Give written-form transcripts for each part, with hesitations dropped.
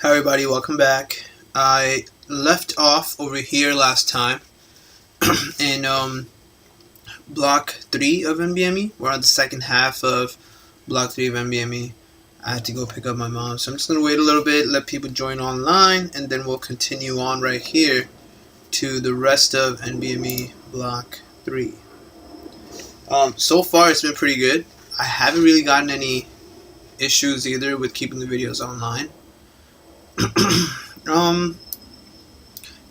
Hi everybody, welcome back. I left off over here last time in block 3 of NBME. We're on the second half of block 3 of NBME. I had to go pick up my mom, so I'm just going to wait a little bit, let people join online, and then we'll continue on right here to the rest of NBME block 3. So far it's been pretty good. I haven't really gotten any issues either with keeping the videos online.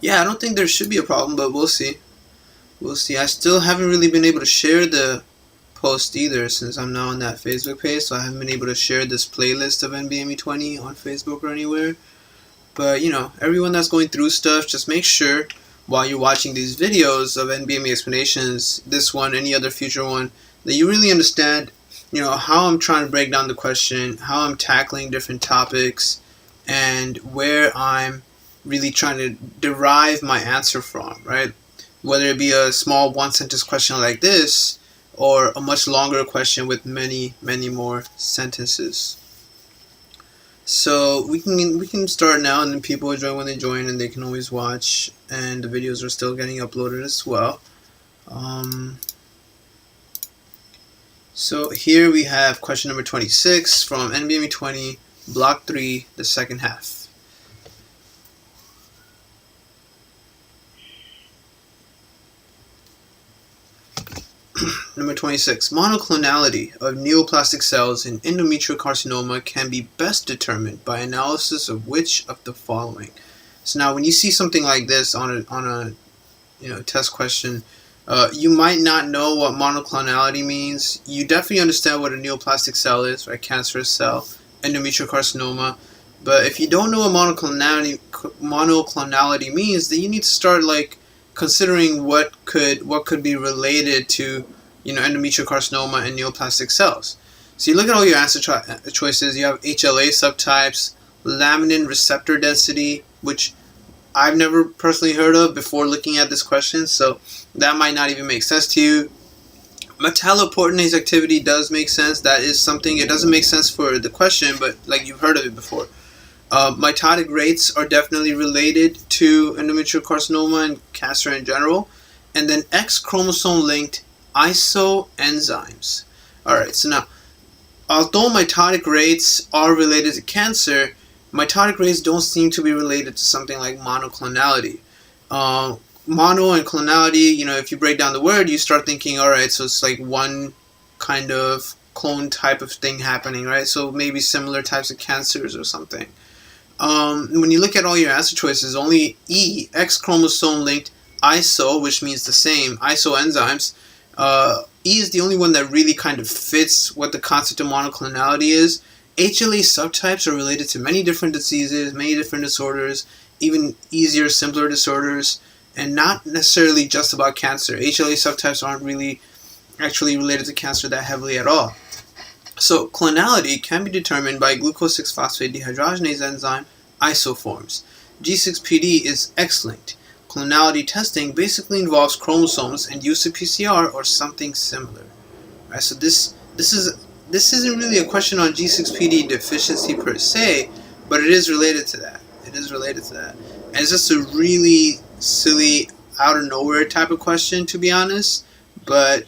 Yeah, I don't think there should be a problem, but we'll see. We'll see. I still haven't really been able to share the post either, since I'm now on that Facebook page, so I haven't been able to share this playlist of NBME 20 on Facebook or anywhere. But, you know, everyone that's going through stuff, just make sure while you're watching these videos of NBME explanations, this one, any other future one, that you really understand, you know, how I'm trying to break down the question, how I'm tackling different topics, and where I'm really trying to derive my answer from, right? Whether it be a small one-sentence question like this, or a much longer question with many, many more sentences. So we can start now, and then people will join when they join, and they can always watch, and the videos are still getting uploaded as well. So here we have question number 26 from NBME 20, Block 3, the second half. Number 26. Monoclonality of neoplastic cells in endometrial carcinoma can be best determined by analysis of which of the following. So now when you see something like this on a test question, you might not know what monoclonality means. You definitely understand what a neoplastic cell is, right? Cancerous cell, endometrial carcinoma. But if you don't know what monoclonality means, then you need to start considering what could be related to, endometrial carcinoma and neoplastic cells. So you look at all your answer choices. You have HLA subtypes, laminin receptor density, which I've never personally heard of before looking at this question, so that might not even make sense to you. Metalloproteinase activity does make sense. That is something. It doesn't make sense for the question, but you've heard of it before. Mitotic rates are definitely related to endometrial carcinoma and cancer in general. And then X chromosome linked isoenzymes. Alright, so now, although mitotic rates are related to cancer, mitotic rates don't seem to be related to something like monoclonality. Mono and clonality, if you break down the word, you start thinking, alright, so it's like one kind of clone type of thing happening, right? So maybe similar types of cancers or something. When you look at all your answer choices, only E, X chromosome linked iso, which means the same, isoenzymes, E is the only one that really kind of fits what the concept of monoclonality is. HLA subtypes are related to many different diseases, many different disorders, even easier, simpler disorders, and not necessarily just about cancer. HLA subtypes aren't really actually related to cancer that heavily at all. So clonality can be determined by glucose 6-phosphate dehydrogenase enzyme isoforms. G6PD is X-linked. Clonality testing basically involves chromosomes and use of PCR or something similar. Right, so this isn't really a question on G6PD deficiency per se, but it is related to that. It is related to that. And it's just a really silly, out of nowhere type of question, to be honest, but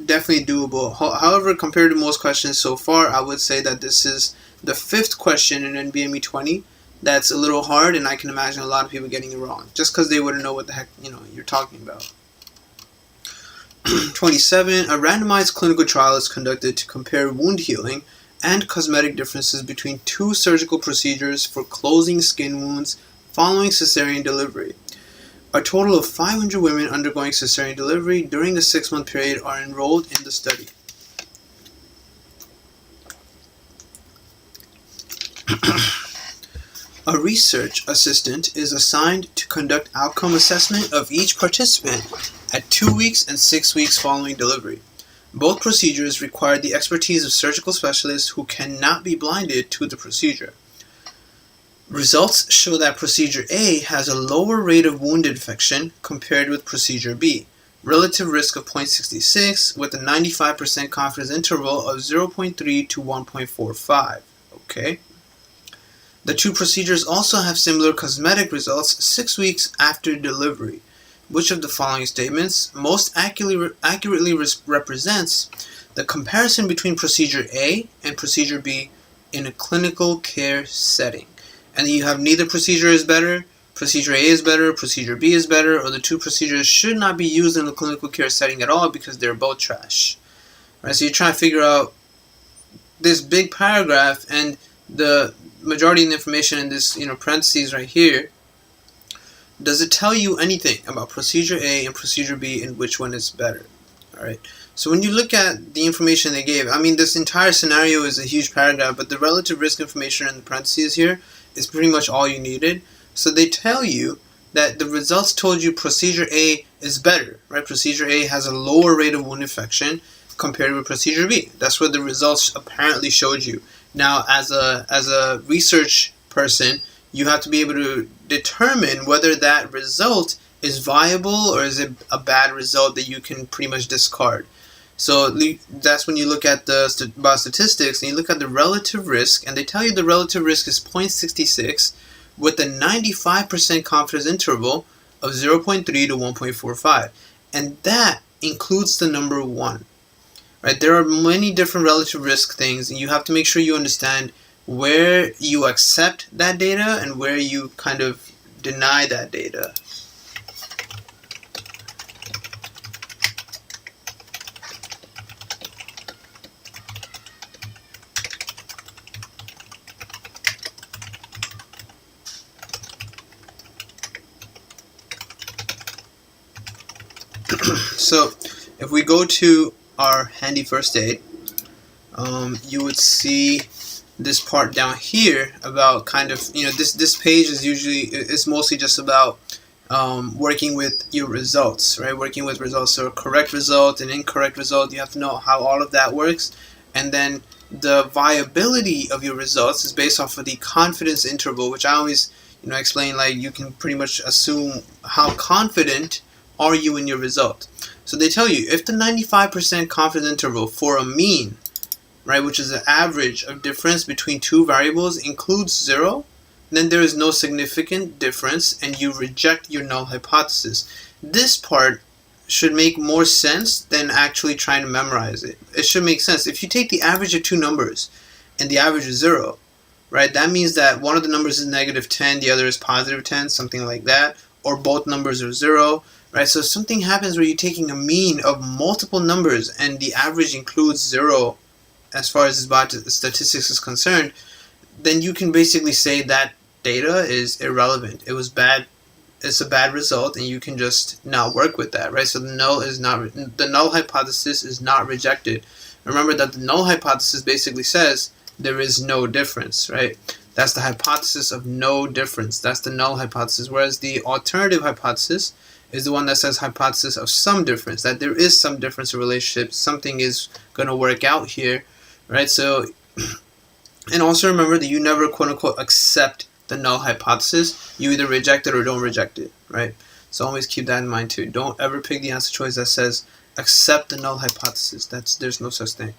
definitely doable. However, compared to most questions so far, I would say that this is the 5th question in NBME 20 that's a little hard, and I can imagine a lot of people getting it wrong, just because they wouldn't know what the heck you're talking about. 27. A randomized clinical trial is conducted to compare wound healing and cosmetic differences between 2 surgical procedures for closing skin wounds following cesarean delivery. A total of 500 women undergoing cesarean delivery during a 6-month period are enrolled in the study. A research assistant is assigned to conduct outcome assessment of each participant at 2 weeks and 6 weeks following delivery. Both procedures require the expertise of surgical specialists who cannot be blinded to the procedure. Results show that Procedure A has a lower rate of wound infection compared with Procedure B. Relative risk of 0.66 with a 95% confidence interval of 0.3 to 1.45. Okay. The two procedures also have similar cosmetic results 6 weeks after delivery. Which of the following statements most accurately represents the comparison between procedure A and procedure B in a clinical care setting? And you have neither procedure is better, procedure A is better, procedure B is better, or the two procedures should not be used in a clinical care setting at all because they're both trash. Right, so you're trying to figure out this big paragraph, and the majority of the information in this parentheses right here, does it tell you anything about procedure A and procedure B and which one is better? Alright, so when you look at the information they gave, I mean, this entire scenario is a huge paragraph, but the relative risk information in the parentheses here is pretty much all you needed. So they tell you that the results told you procedure A is better, right? Procedure A has a lower rate of wound infection compared with procedure B. That's what the results apparently showed you. Now, as a research person, you have to be able to determine whether that result is viable or is it a bad result that you can pretty much discard. So that's when you look at the statistics and you look at the relative risk, and they tell you the relative risk is 0.66 with a 95% confidence interval of 0.3 to 1.45, and that includes the number 1. Right? There are many different relative risk things, and you have to make sure you understand where you accept that data and where you kind of deny that data. So if we go to our handy first aid, you would see this part down here about kind of, this page is mostly just about working with your results, right? Working with results, so a correct result, an incorrect result, you have to know how all of that works. And then the viability of your results is based off of the confidence interval, which I always explain, like, you can pretty much assume how confident are you in your result. So they tell you if the 95% confidence interval for a mean, right, which is the average of difference between two variables, includes 0, then there is no significant difference and you reject your null hypothesis. This part should make more sense than actually trying to memorize it. It should make sense. If you take the average of two numbers and the average is 0, right, that means that one of the numbers is -10, the other is +10, something like that, or both numbers are 0. Right, so if something happens where you're taking a mean of multiple numbers and the average includes 0 as far as this statistics is concerned, then you can basically say that data is irrelevant. It was bad. It's a bad result, and you can just not work with that, right? So the null hypothesis is not rejected. Remember that the null hypothesis basically says there is no difference, right? That's the hypothesis of no difference. That's the null hypothesis, whereas the alternative hypothesis is the one that says hypothesis of some difference, that there is some difference in relationship, something is going to work out here, right? So, and also remember that you never quote-unquote accept the null hypothesis. You either reject it or don't reject it, right? So always keep that in mind too. Don't ever pick the answer choice that says accept the null hypothesis. There's no such thing.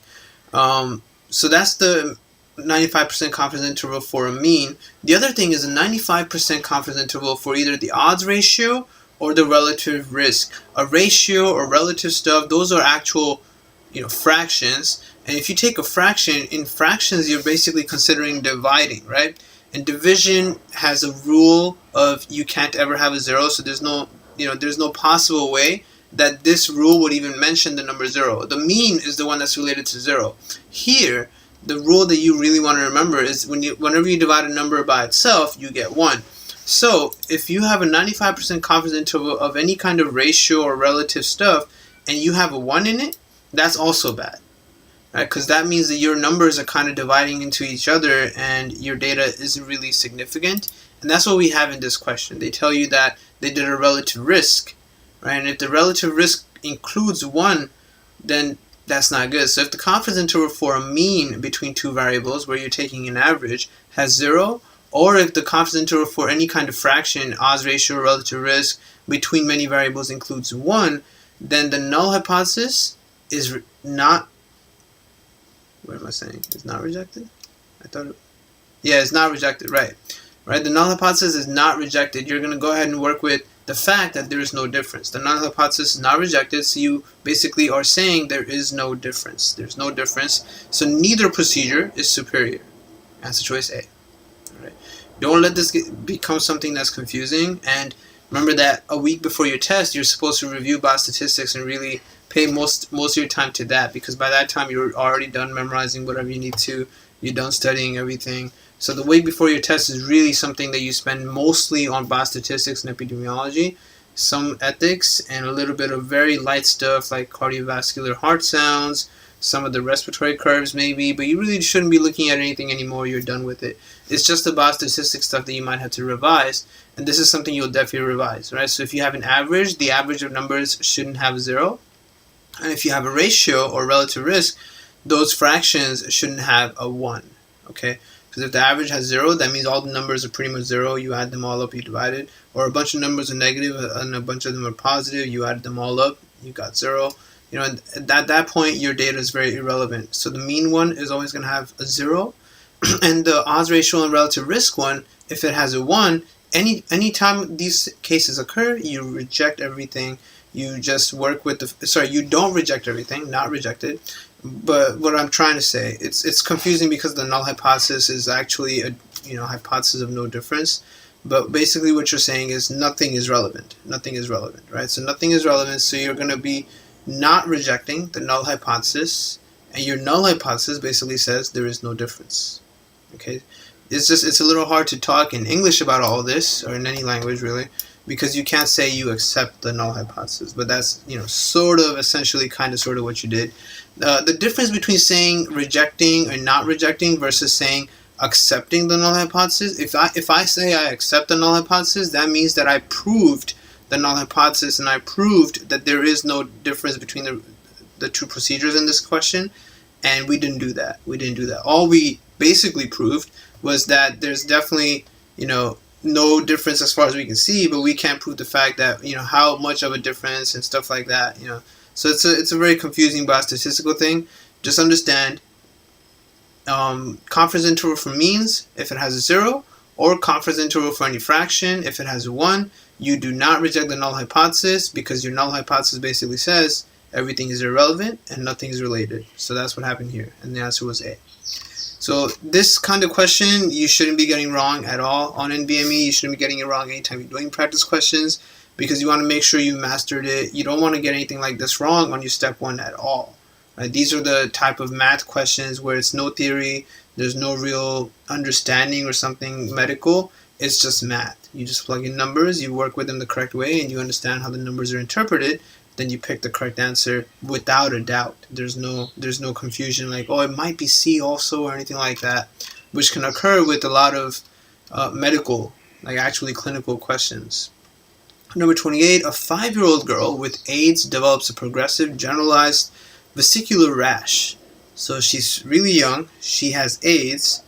So that's the 95% confidence interval for a mean. The other thing is a 95% confidence interval for either the odds ratio or the relative risk. A ratio or relative stuff, those are actual, fractions. And if you take a fraction, in fractions, you're basically considering dividing, right? And division has a rule of you can't ever have a 0, so there's no possible way that this rule would even mention the number 0. The mean is the one that's related to 0. Here, the rule that you really want to remember is whenever you divide a number by itself, you get 1. So if you have a 95% confidence interval of any kind of ratio or relative stuff, and you have a 1 in it, that's also bad, right? Because that means that your numbers are kind of dividing into each other, and your data isn't really significant. And that's what we have in this question. They tell you that they did a relative risk, right? And if the relative risk includes 1, then that's not good. So if the confidence interval for a mean between two variables, where you're taking an average, has 0, or if the confidence interval for any kind of fraction, odds ratio, relative risk, between many variables includes 1, then the null hypothesis is not, what am I saying? It's not rejected? I thought it, Yeah, it's not rejected, right? Right. The null hypothesis is not rejected. You're going to go ahead and work with the fact that there is no difference. The null hypothesis is not rejected, so you basically are saying there is no difference. There's no difference, so neither procedure is superior. Answer choice A. All right. Don't let this become something that's confusing. And remember that a week before your test, you're supposed to review biostatistics and really pay most of your time to that, because by that time you're already done memorizing whatever you need to. You're done studying everything. So the week before your test is really something that you spend mostly on biostatistics and epidemiology, some ethics, and a little bit of very light stuff like cardiovascular heart sounds, some of the respiratory curves maybe, but you really shouldn't be looking at anything anymore. You're done with it. It's just the biostatistics stuff that you might have to revise, and this is something you'll definitely revise, right? So if you have an average, the average of numbers shouldn't have 0. And if you have a ratio or relative risk, those fractions shouldn't have a 1, okay? Because if the average has 0, that means all the numbers are pretty much 0. You add them all up, you divide it. Or a bunch of numbers are negative and a bunch of them are positive. You add them all up, you got 0. You know, at that point, your data is very irrelevant. So the mean one is always going to have a 0. And the odds ratio and relative risk one, if it has a 1, any time these cases occur, you reject everything. You just work with you don't reject everything, not rejected. But what I'm trying to say, it's confusing because the null hypothesis is actually a hypothesis of no difference. But basically what you're saying is nothing is relevant. Nothing is relevant, right? So nothing is relevant, so you're going to be not rejecting the null hypothesis, and your null hypothesis basically says there is no difference. Okay? It's a little hard to talk in English about all this, or in any language really, because you can't say you accept the null hypothesis, but that's sort of essentially sort of what you did. The difference between saying rejecting or not rejecting versus saying accepting the null hypothesis, if I say I accept the null hypothesis, that means that I proved the null hypothesis and I proved that there is no difference between the two procedures in this question, and we didn't do that. All we basically proved was that there's definitely no difference as far as we can see, but we can't prove the fact that how much of a difference and stuff like that. So it's a very confusing biostatistical thing. Just understand confidence interval for means if it has a 0, or confidence interval for any fraction if it has a 1. You do not reject the null hypothesis, because your null hypothesis basically says everything is irrelevant and nothing is related. So that's what happened here, and the answer was A. So this kind of question you shouldn't be getting wrong at all on NBME. You shouldn't be getting it wrong anytime you're doing practice questions, because you want to make sure you mastered it. You don't want to get anything like this wrong on your step 1 at all. Right? These are the type of math questions where it's no theory, there's no real understanding or something medical. It's just math. You just plug in numbers, you work with them the correct way, and you understand how the numbers are interpreted. Then you pick the correct answer without a doubt. There's no confusion like, oh, it might be C also or anything like that, which can occur with a lot of medical, like actually clinical questions. Number 28, a 5-year-old girl with AIDS develops a progressive generalized vesicular rash. So she's really young, she has AIDS,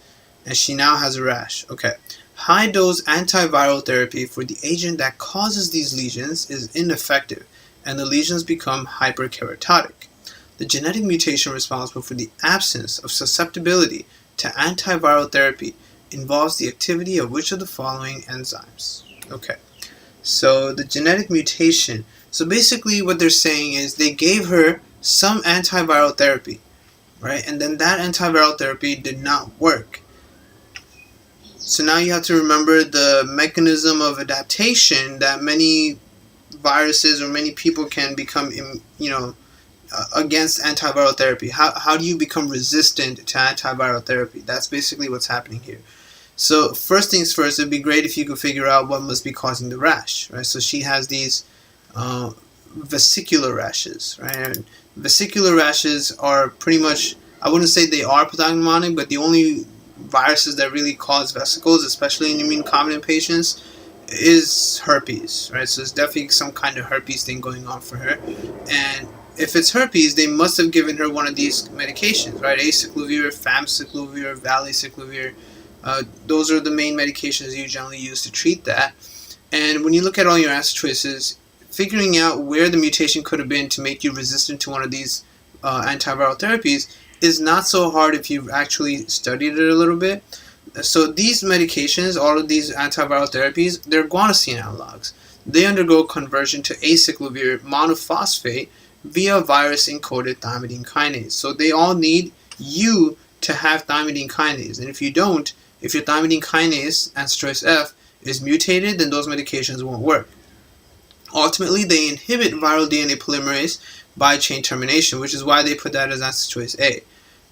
and she now has a rash. Okay. High-dose antiviral therapy for the agent that causes these lesions is ineffective, and the lesions become hyperkeratotic. The genetic mutation responsible for the absence of susceptibility to antiviral therapy involves the activity of which of the following enzymes? Okay, so the genetic mutation. So basically what they're saying is they gave her some antiviral therapy, right? And then that antiviral therapy did not work. So now you have to remember the mechanism of adaptation that many viruses or many people can become, against antiviral therapy. How do you become resistant to antiviral therapy? That's basically what's happening here. So first things first, it'd be great if you could figure out what must be causing the rash, right? So she has these vesicular rashes, right? And vesicular rashes are pretty much, I wouldn't say they are pathognomonic, but the only viruses that really cause vesicles, especially in immunocompetent patients, is herpes, right? So it's definitely some kind of herpes thing going on for her. And if it's herpes, they must have given her one of these medications, right? Acyclovir, famciclovir, valaciclovir. Those are the main medications you generally use to treat that. And when you look at all your answer choices, figuring out where the mutation could have been to make you resistant to one of these antiviral therapies is not so hard if you've actually studied it a little bit. So these medications, all of these antiviral therapies, they're guanosine analogs. They undergo conversion to acyclovir monophosphate via virus-encoded thymidine kinase. So they all need you to have thymidine kinase. And if you don't, if your thymidine kinase, answer choice F, is mutated, then those medications won't work. Ultimately, they inhibit viral DNA polymerase by chain termination, which is why they put that as answer choice A.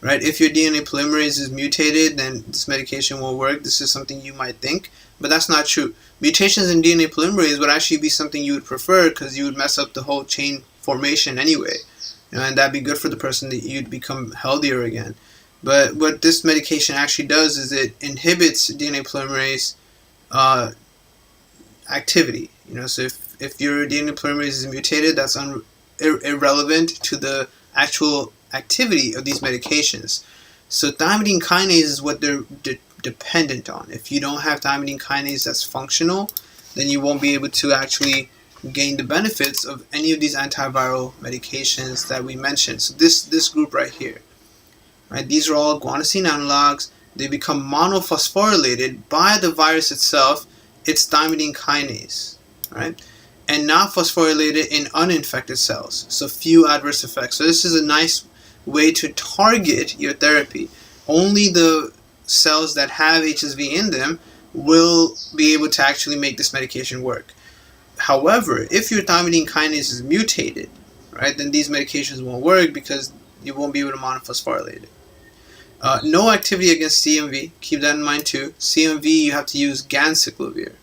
Right? If your DNA polymerase is mutated, then this medication won't work. This is something you might think, but that's not true. Mutations in DNA polymerase would actually be something you would prefer because you would mess up the whole chain formation anyway. And that'd be good for the person, that you'd become healthier again. But what this medication actually does is it inhibits DNA polymerase activity. So if your DNA polymerase is mutated, that's irrelevant to the actual activity of these medications. So thymidine kinase is what they're dependent on. If you don't have thymidine kinase that's functional, then you won't be able to actually gain the benefits of any of these antiviral medications that we mentioned. So this group right here, right? These are all guanosine analogs. They become monophosphorylated by the virus itself. It's thymidine kinase, right? And not phosphorylated in uninfected cells. So few adverse effects. So this is a nice way to target your therapy. Only the cells that have HSV in them will be able to actually make this medication work. However, if your thymidine kinase is mutated, right, then these medications won't work because you won't be able to monophosphorylate it. No activity against CMV. Keep that in mind too. CMV, you have to use ganciclovir.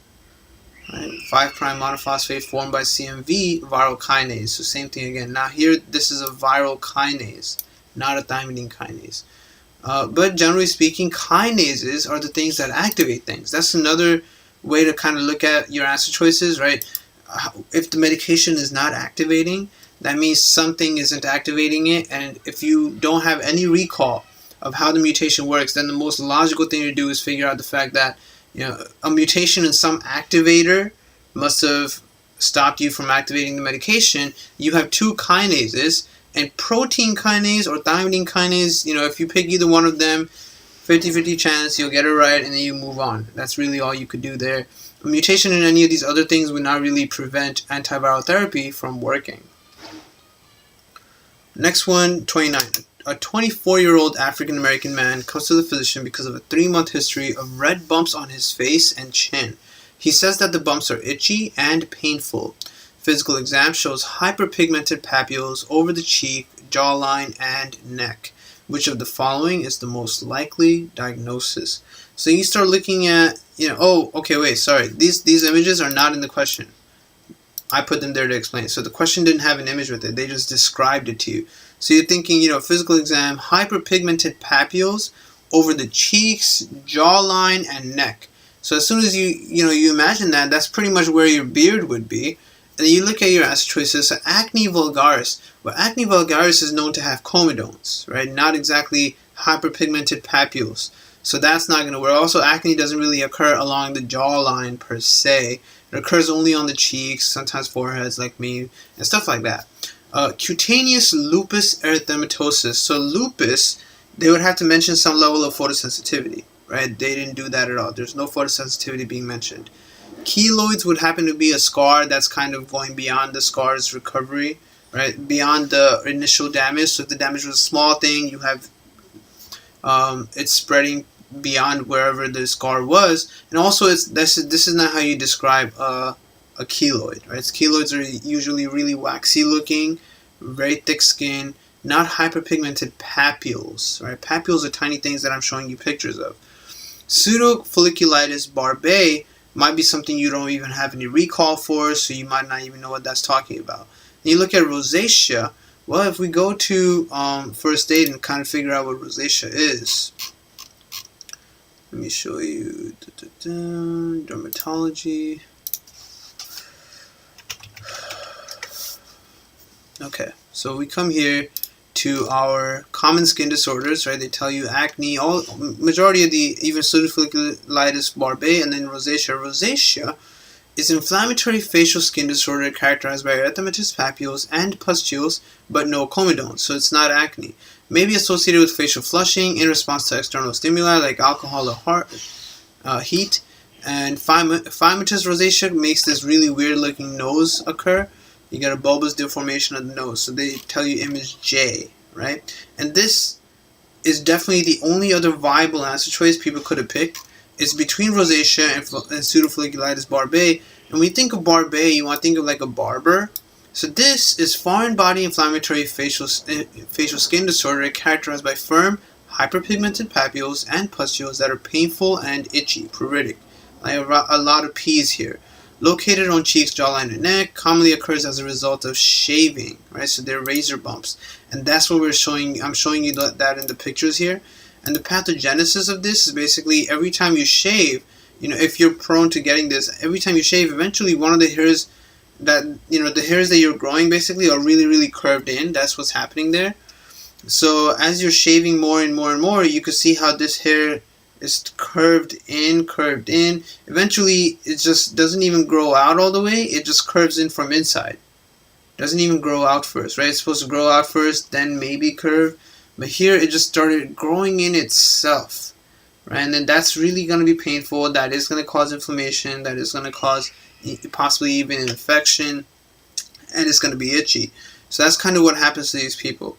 Right? 5' monophosphate formed by CMV viral kinase. So same thing again. Now here, this is a viral kinase, not a thymidine kinase. But generally speaking, kinases are the things that activate things. That's another way to kind of look at your answer choices, right? If the medication is not activating, that means something isn't activating it. And if you don't have any recall of how the mutation works, then the most logical thing to do is figure out the fact that a mutation in some activator must have stopped you from activating the medication. You have two kinases, and protein kinase or thymidine kinase, if you pick either one of them, 50-50 chance you'll get it right, and then you move on. That's really all you could do there. A mutation in any of these other things would not really prevent antiviral therapy from working. Next one, 29. A 24-year-old African-American man comes to the physician because of a 3-month history of red bumps on his face and chin. He says that the bumps are itchy and painful. Physical exam shows hyperpigmented papules over the cheek, jawline, and neck. Which of the following is the most likely diagnosis? So you start looking at, these images are not in the question. I put them there to explain. So the question didn't have an image with it. They just described it to you. So you're thinking, physical exam, hyperpigmented papules over the cheeks, jawline, and neck. So as soon as you imagine that, that's pretty much where your beard would be. And then you look at your answer choices. So acne vulgaris. Well, acne vulgaris is known to have comedones, right? Not exactly hyperpigmented papules. So that's not going to work. Also, acne doesn't really occur along the jawline per se. It occurs only on the cheeks, sometimes foreheads like me, and stuff like that. Cutaneous lupus erythematosus. So lupus, they would have to mention some level of photosensitivity, right? They didn't do that at all. There's no photosensitivity being mentioned. Keloids would happen to be a scar that's kind of going beyond the scar's recovery, right? Beyond the initial damage. So if the damage was a small thing, you have it's spreading beyond wherever the scar was. And also, this is not how you describe a keloid, right? Keloids are usually really waxy looking, very thick skin, not hyperpigmented papules, right? Papules are tiny things that I'm showing you pictures of. Pseudofolliculitis barbae might be something you don't even have any recall for, so you might not even know what that's talking about. And you look at rosacea. Well, if we go to first aid and kind of figure out what rosacea is, let me show you dermatology. Okay, so we come here to our common skin disorders, right? They tell you acne, majority of the, even pseudofolliculitis barbae, and then rosacea. Rosacea is inflammatory facial skin disorder characterized by erythematous papules and pustules, but no comedones, so it's not acne. may be associated with facial flushing in response to external stimuli like alcohol or heat. And phymatous rosacea makes this really weird looking nose occur. You get a bulbous deformation of the nose. So they tell you image J, right? And this is definitely the only other viable answer choice people could have picked. It's between rosacea and pseudofolliculitis barbae. And when you think of barbae, you want to think of like a barber. So this is foreign body inflammatory facial skin disorder characterized by firm, hyperpigmented papules and pustules that are painful and itchy, pruritic. Like a lot of P's here. Located on cheeks, jawline, and neck, commonly occurs as a result of shaving, right? So they're razor bumps. And that's what I'm showing you that in the pictures here. And the pathogenesis of this is basically every time you shave, if you're prone to getting this, every time you shave, eventually one of the hairs the hairs that you're growing basically are really, really curved in. That's what's happening there. So as you're shaving more and more and more, you can see how this hair is curved in. Eventually, it just doesn't even grow out all the way. It just curves in from inside. Doesn't even grow out first, right? It's supposed to grow out first, then maybe curve. But here, it just started growing in itself, right? And then that's really going to be painful. That is going to cause inflammation. That is going to cause possibly even an infection, and it's going to be itchy. So that's kind of what happens to these people,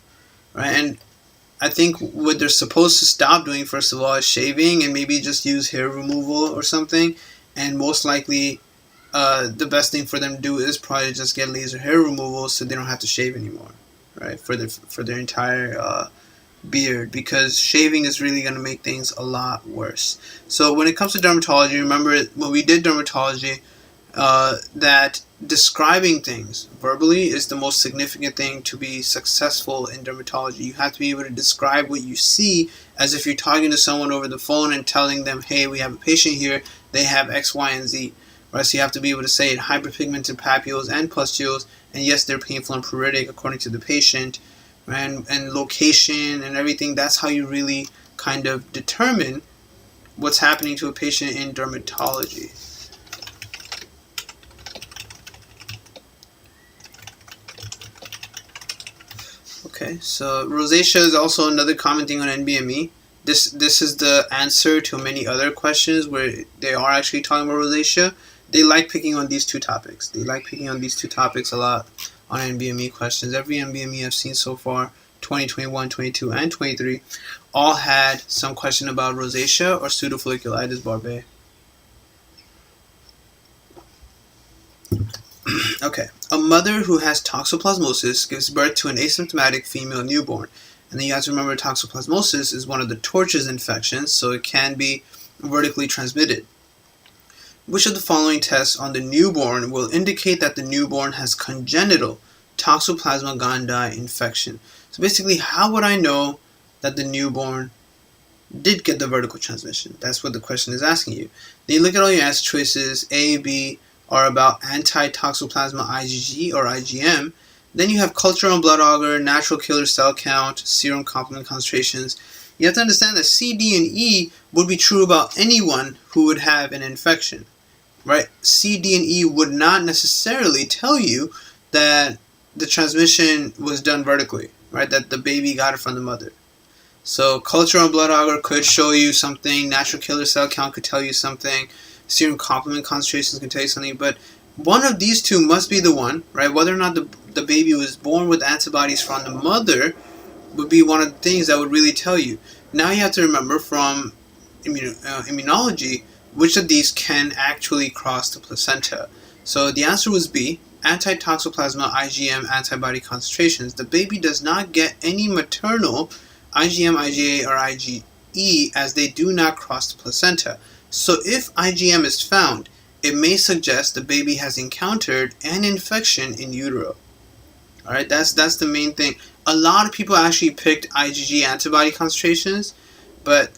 right? And I think what they're supposed to stop doing, first of all, is shaving and maybe just use hair removal or something. And most likely, the best thing for them to do is probably just get laser hair removal so they don't have to shave anymore, right? For their entire beard, because shaving is really going to make things a lot worse. So when it comes to dermatology, remember when we did dermatology, that describing things verbally is the most significant thing to be successful in dermatology. You have to be able to describe what you see as if you're talking to someone over the phone and telling them, hey, we have a patient here, they have X, Y, and Z. Right? So you have to be able to say it, hyperpigmented papules and pustules, and yes, they're painful and pruritic according to the patient, and location and everything. That's how you really kind of determine what's happening to a patient in dermatology. Okay, so rosacea is also another common thing on NBME. This is the answer to many other questions where they are actually talking about rosacea. They like picking on these two topics. They like picking on these two topics a lot on NBME questions. Every NBME I've seen so far, 2021, 22, and 23, all had some question about rosacea or pseudofolliculitis barbae. Okay, a mother who has toxoplasmosis gives birth to an asymptomatic female newborn. And then you have to remember toxoplasmosis is one of the torches infections, so it can be vertically transmitted. Which of the following tests on the newborn will indicate that the newborn has congenital Toxoplasma gondii infection? So basically, how would I know that the newborn did get the vertical transmission? That's what the question is asking you. Then you look at all your answer choices. A, B are about anti-toxoplasma IgG or IgM. Then you have culture on blood agar, natural killer cell count, serum complement concentrations. You have to understand that C, D, and E would be true about anyone who would have an infection, right? C, D, and E would not necessarily tell you that the transmission was done vertically, right? That the baby got it from the mother. So culture on blood agar could show you something. Natural killer cell count could tell you something. Serum complement concentrations can tell you something. But one of these two must be the one, right? Whether or not the baby was born with antibodies from the mother would be one of the things that would really tell you. Now you have to remember from immunology which of these can actually cross the placenta. So the answer was B, anti-toxoplasma IgM antibody concentrations. The baby does not get any maternal IgM, IgA, or IgE as they do not cross the placenta. So if IgM is found, it may suggest the baby has encountered an infection in utero. Alright, that's the main thing. A lot of people actually picked IgG antibody concentrations, but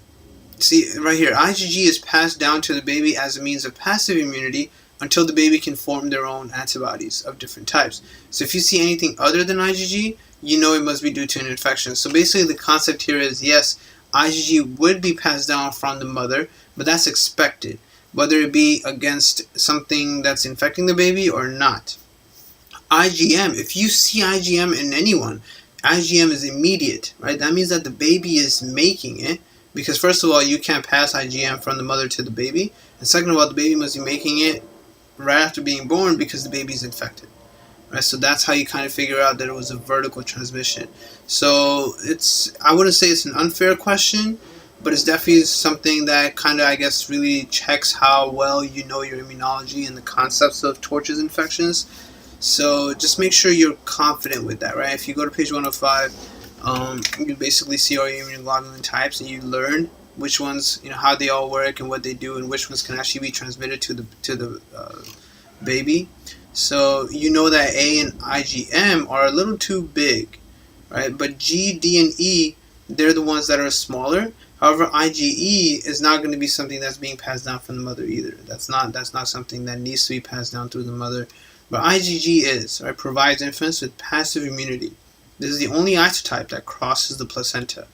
see right here, IgG is passed down to the baby as a means of passive immunity until the baby can form their own antibodies of different types. So if you see anything other than IgG, you know it must be due to an infection. So basically the concept here is, yes, IgG would be passed down from the mother, but that's expected, whether it be against something that's infecting the baby or not. IgM, if you see IgM in anyone, IgM is immediate, right? That means that the baby is making it, because first of all, you can't pass IgM from the mother to the baby, and second of all, the baby must be making it right after being born because the baby is infected. Right, so that's how you kind of figure out that it was a vertical transmission. So I wouldn't say it's an unfair question, but it's definitely something that kind of, I guess, really checks how well you know your immunology and the concepts of torches infections. So just make sure you're confident with that, right? If you go to page 105, you basically see all your immunoglobulin types, and you learn which ones, how they all work and what they do, and which ones can actually be transmitted to the baby. So you know that A and IgM are a little too big, right? But G, D, and E, they're the ones that are smaller. However, IgE is not going to be something that's being passed down from the mother either. That's not something that needs to be passed down through the mother. But IgG is, right? Provides infants with passive immunity. This is the only isotype that crosses the placenta.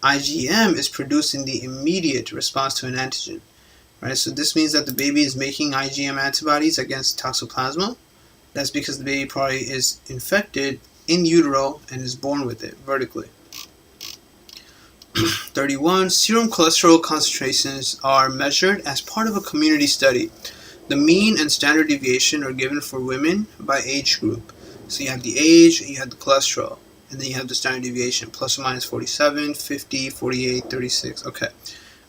IgM is produced in the immediate response to an antigen, right? So this means that the baby is making IgM antibodies against Toxoplasma. That's because the baby probably is infected in utero and is born with it vertically. 31. Serum cholesterol concentrations are measured as part of a community study. The mean and standard deviation are given for women by age group. So you have the age, you have the cholesterol, and then you have the standard deviation, plus or minus 47, 50, 48, 36. Okay.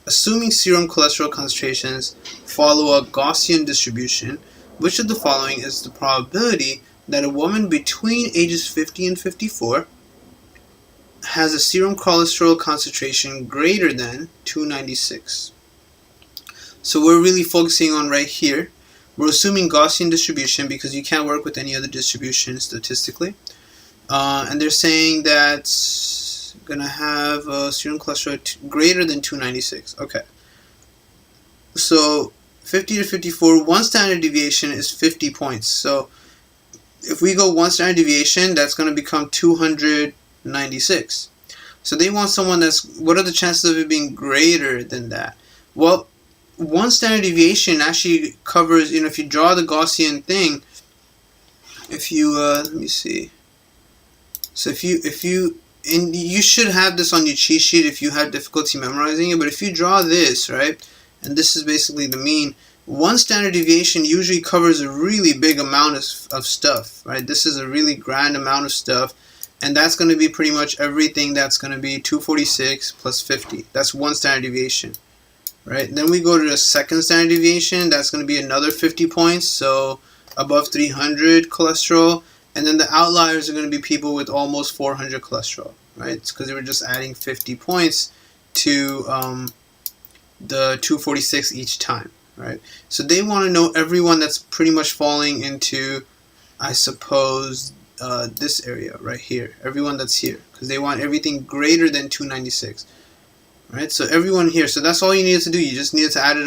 Assuming serum cholesterol concentrations follow a Gaussian distribution, which of the following is the probability that a woman between ages 50 and 54 has a serum cholesterol concentration greater than 296? So we're really focusing on right here. We're assuming Gaussian distribution because you can't work with any other distribution statistically. And they're saying that's going to have a serum cholesterol greater than 296. Okay. So 50 to 54, one standard deviation is 50 points. So if we go one standard deviation, that's going to become 296. So they want someone what are the chances of it being greater than that? Well, one standard deviation actually covers, if you draw the Gaussian thing, if you, let me see. So if you, and you should have this on your cheat sheet if you have difficulty memorizing it, but if you draw this, right, and this is basically the mean, one standard deviation usually covers a really big amount of stuff, right? This is a really grand amount of stuff, and that's going to be pretty much everything that's going to be 246 plus 50. That's one standard deviation, right? Then we go to the second standard deviation. That's going to be another 50 points, so above 300 cholesterol. And then the outliers are going to be people with almost 400 cholesterol, right? It's because they were just adding 50 points to the 246 each time, right? So they want to know everyone that's pretty much falling into, I suppose, this area right here. Everyone that's here, because they want everything greater than 296, right? So everyone here. So that's all you need to do. You just need to add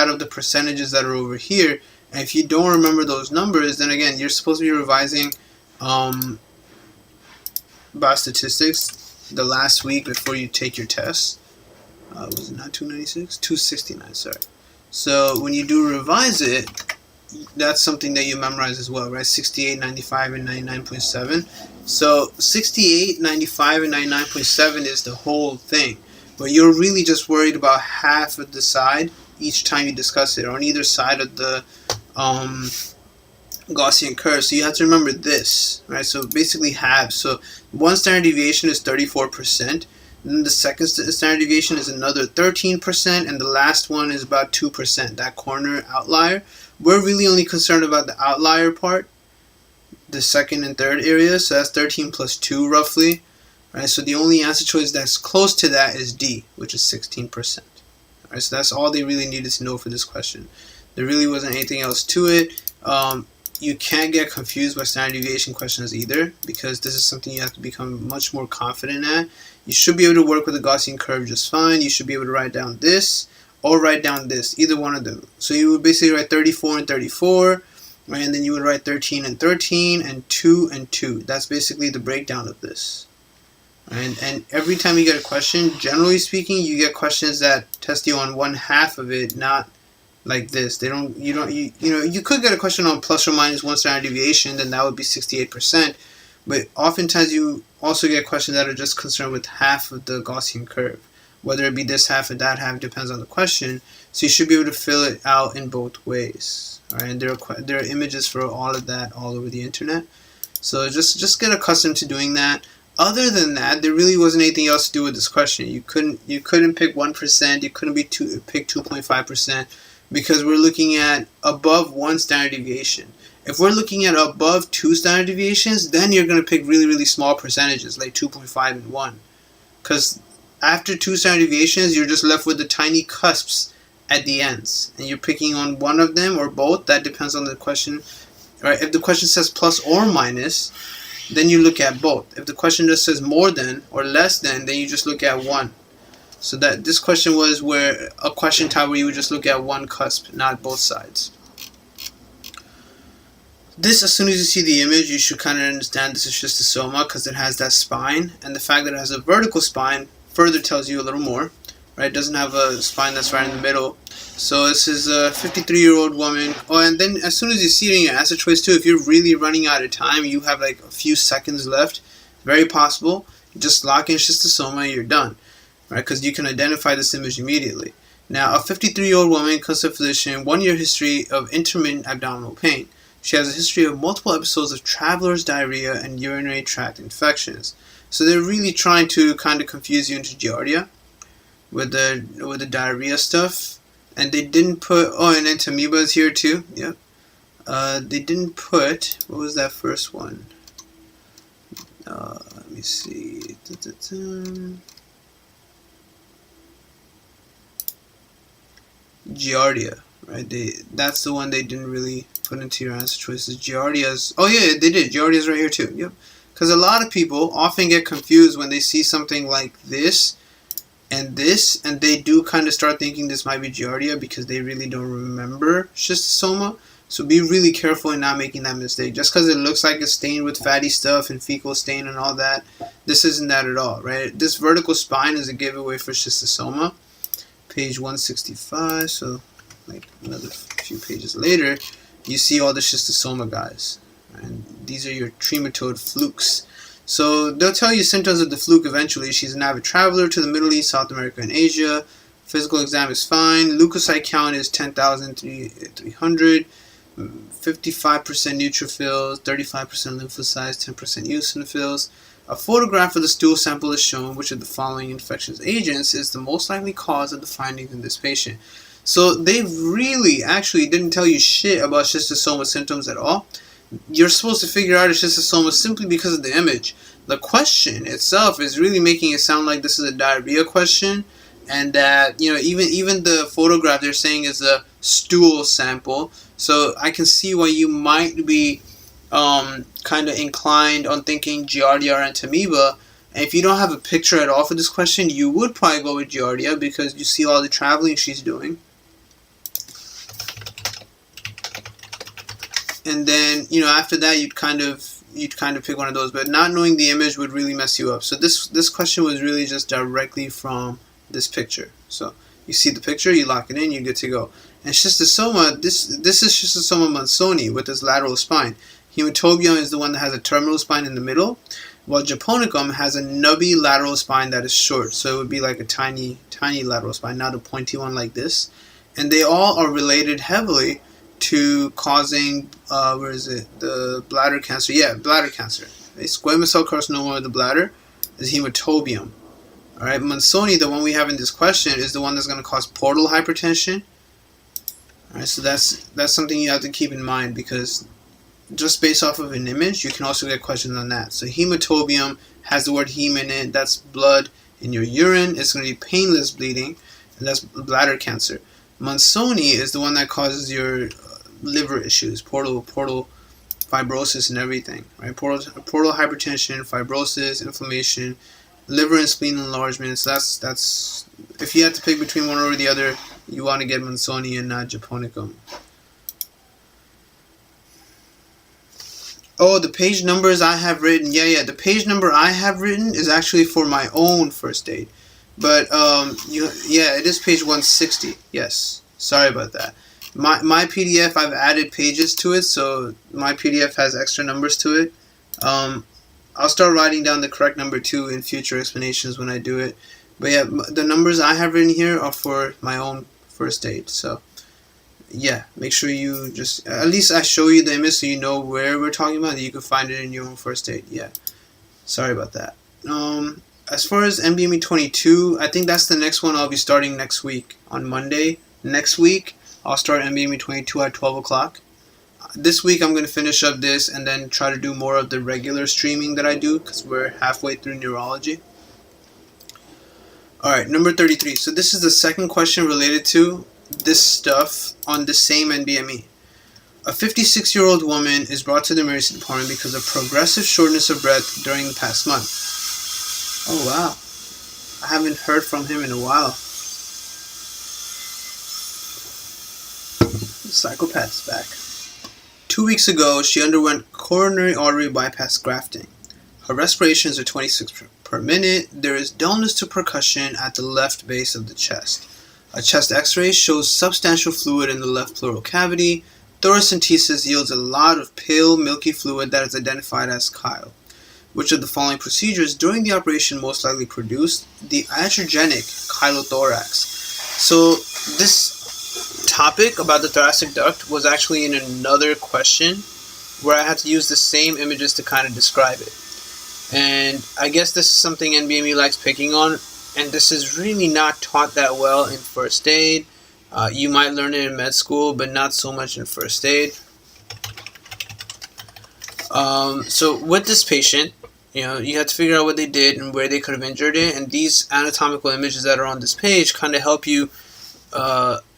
up the percentages that are over here. And if you don't remember those numbers, then again, you're supposed to be revising biostatistics the last week before you take your test. Was it not 296? 269, sorry. So when you do revise it, that's something that you memorize as well, right? 68, 95, and 99.7. So 68, 95, and 99.7 is the whole thing. But you're really just worried about half of the side each time you discuss it, or on either side of the Gaussian curve. So you have to remember this, right? So basically halves. So one standard deviation is 34%. Then the second standard deviation is another 13%, and the last one is about 2%, that corner outlier. We're really only concerned about the outlier part, the second and third areas, so that's 13 plus 2 roughly, right? So the only answer choice that's close to that is D, which is 16%. Right, so that's all they really needed to know for this question. There really wasn't anything else to it. You can't get confused by standard deviation questions either, because this is something you have to become much more confident at. You should be able to work with the Gaussian curve just fine. You should be able to write down this or write down this, either one of them. So you would basically write 34 and 34, right? And then you would write 13 and 13 and 2 and 2. That's basically the breakdown of this. Right? And every time you get a question, generally speaking, you get questions that test you on one half of it, not like this. You could get a question on plus or minus one standard deviation, then that would be 68%. But oftentimes you also get questions that are just concerned with half of the Gaussian curve. Whether it be this half or that half depends on the question. So you should be able to fill it out in both ways. All right, and there are images for all of that all over the internet. So just get accustomed to doing that. Other than that, there really wasn't anything else to do with this question. You couldn't pick 1%. You couldn't pick 2.5%, because we're looking at above 1 standard deviation. If we're looking at above 2 standard deviations, then you're going to pick really, really small percentages like 2.5 and 1. Because after 2 standard deviations, you're just left with the tiny cusps at the ends. And you're picking on one of them or both. That depends on the question. Right? If the question says plus or minus, then you look at both. If the question just says more than or less than, then you just look at one. So that this question was where a question type where you would just look at one cusp, not both sides. This, as soon as you see the image, you should kind of understand this is schistosoma because it has that spine, and the fact that it has a vertical spine further tells you a little more. Right? It doesn't have a spine that's right in the middle. So this is a 53-year-old woman. Oh, and then as soon as you see it in your answer choice too, if you're really running out of time, you have like a few seconds left, very possible, just lock in schistosoma and you're done. Right? Because you can identify this image immediately. Now, a 53-year-old woman comes to a physician, 1-year history of intermittent abdominal pain. She has a history of multiple episodes of traveler's diarrhea and urinary tract infections. So they're really trying to kind of confuse you into giardia with the diarrhea stuff. And they didn't put, oh, and entamoeba is here too. Yep. They didn't put, what was that first one? Let me see. Giardia, right? That's the one they didn't really put into your answer choices. Giardia's, oh yeah, they did. Giardia's right here too. Yep. Because a lot of people often get confused when they see something like this and this, and they do kind of start thinking this might be giardia because they really don't remember schistosoma. So be really careful in not making that mistake. Just because it looks like it's stained with fatty stuff and fecal stain and all that, this isn't that at all, right? This vertical spine is a giveaway for schistosoma. Page 165, so like another few pages later, you see all the schistosoma guys. And these are your trematode flukes. So they'll tell you symptoms of the fluke eventually. She's an avid traveler to the Middle East, South America, and Asia. Physical exam is fine. Leukocyte count is 10,300. 55% neutrophils, 35% lymphocytes, 10% eosinophils. A photograph of the stool sample is shown, which of the following infectious agents is the most likely cause of the findings in this patient. So they really actually didn't tell you shit about schistosoma symptoms at all. You're supposed to figure out a schistosoma simply because of the image. The question itself is really making it sound like this is a diarrhea question, and that, you know, even the photograph they're saying is a stool sample. So I can see why you might be kind of inclined on thinking giardia or entamoeba. And if you don't have a picture at all for this question, you would probably go with giardia because you see all the traveling she's doing. And then, you know, after that you'd kind of pick one of those, but not knowing the image would really mess you up. So this question was really just directly from this picture. So you see the picture, you lock it in, you're good to go. And schistosoma, this is schistosoma Mansoni with its lateral spine. Hematobium is the one that has a terminal spine in the middle, while japonicum has a nubby lateral spine that is short. So it would be like a tiny lateral spine, not a pointy one like this. And they all are related heavily to causing, the bladder cancer. Yeah, bladder cancer. A squamous cell carcinoma of the bladder is hematobium. Alright, Mansoni, the one we have in this question, is the one that's going to cause portal hypertension. Alright, so that's something you have to keep in mind, because just based off of an image, you can also get questions on that. So hematobium has the word heme in it. That's blood in your urine. It's going to be painless bleeding, and that's bladder cancer. Mansoni is the one that causes your liver issues, portal fibrosis and everything, right? Portal hypertension, fibrosis, inflammation, liver and spleen enlargement. So that's if you have to pick between one or the other, you want to get Mansoni and not japonicum. Oh, the page numbers I have written. Yeah, the page number I have written is actually for my own first aid. But it is page 160. Yes, sorry about that. My PDF, I've added pages to it, so my PDF has extra numbers to it. I'll start writing down the correct number too in future explanations when I do it. But yeah, the numbers I have written here are for my own first aid. So yeah, make sure you just, at least I show you the image so you know where we're talking about, and you can find it in your own first aid. Yeah, sorry about that. As far as NBME 22, I think that's the next one I'll be starting next week on Monday. Next week I'll start NBME 22 at 12 o'clock. This week I'm going to finish up this and then try to do more of the regular streaming that I do, because we're halfway through neurology. Alright, number 33. So this is the second question related to this stuff on the same NBME. A 56-year-old woman is brought to the emergency department because of progressive shortness of breath during the past month. Oh wow, I haven't heard from him in a while. The psychopath's back. 2 weeks ago, she underwent coronary artery bypass grafting. Her respirations are 26 per minute. There is dullness to percussion at the left base of the chest. A chest x-ray shows substantial fluid in the left pleural cavity. Thoracentesis yields a lot of pale, milky fluid that is identified as chyle. Which of the following procedures during the operation most likely produced the iatrogenic chylothorax? So this topic about the thoracic duct was actually in another question where I had to use the same images to kind of describe it. And I guess this is something NBME likes picking on, and this is really not taught that well in first aid. You might learn it in med school, but not so much in first aid. So with this patient, you have to figure out what they did and where they could have injured it, and these anatomical images that are on this page kind of help you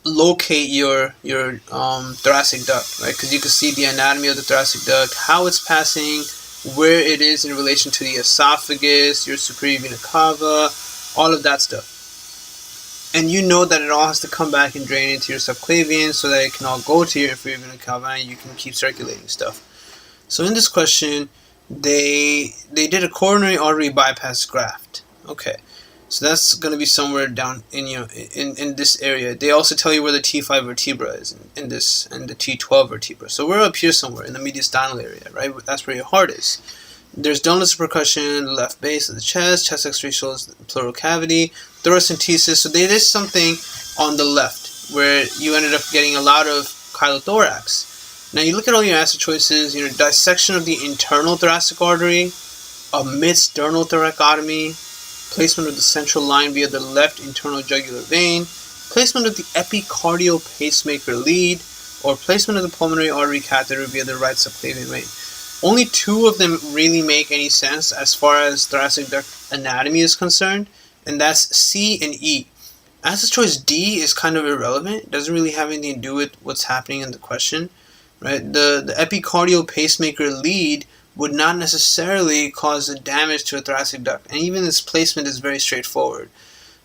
locate your thoracic duct, right? Because you can see the anatomy of the thoracic duct, how it's passing, where it is in relation to the esophagus, your superior vena cava, all of that stuff. And you know that it all has to come back and drain into your subclavian so that it can all go to your inferior vena cava and you can keep circulating stuff. So in this question, they did a coronary artery bypass graft. Okay, so that's going to be somewhere down in this area. They also tell you where the T5 vertebra is in this, and the T12 vertebra. So we're up here somewhere in the mediastinal area, right? That's where your heart is. There's dullness of percussion, the left base of the chest x-ray shows the pleural cavity, thoracentesis. So there is something on the left where you ended up getting a lot of chylothorax. Now you look at all your answer choices, dissection of the internal thoracic artery, a mid-sternal thoracotomy, placement of the central line via the left internal jugular vein, placement of the epicardial pacemaker lead, or placement of the pulmonary artery catheter via the right subclavian vein. Only two of them really make any sense as far as thoracic duct anatomy is concerned, and that's C and E. Answer choice D is kind of irrelevant. It doesn't really have anything to do with what's happening in the question. Right? The epicardial pacemaker lead would not necessarily cause the damage to a thoracic duct, and even its placement is very straightforward.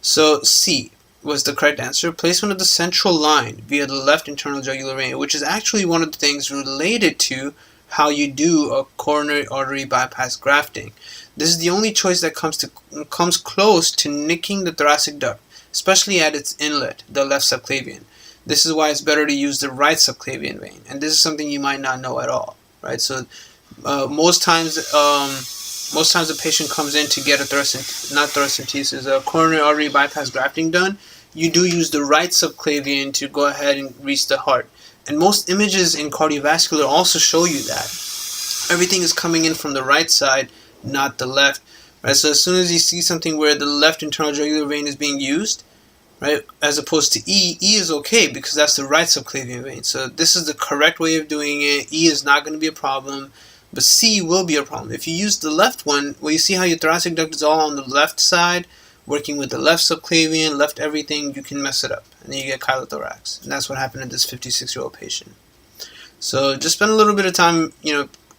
So C was the correct answer. Placement of the central line via the left internal jugular vein, which is actually one of the things related to how you do a coronary artery bypass grafting. This is the only choice that comes close to nicking the thoracic duct, especially at its inlet, the left subclavian. This is why it's better to use the right subclavian vein, and this is something you might not know at all, right? So most times the patient comes in to get a coronary artery bypass grafting done. You do use the right subclavian to go ahead and reach the heart, and most images in cardiovascular also show you that everything is coming in from the right side, not the left, right? So as soon as you see something where the left internal jugular vein is being used, right, as opposed to E is okay because that's the right subclavian vein. So this is the correct way of doing it. E is not going to be a problem, but C will be a problem. If you use the left one, well, you see how your thoracic duct is all on the left side, working with the left subclavian, left everything, you can mess it up, and then you get chylothorax. And that's what happened to this 56-year-old patient. So just spend a little bit of time,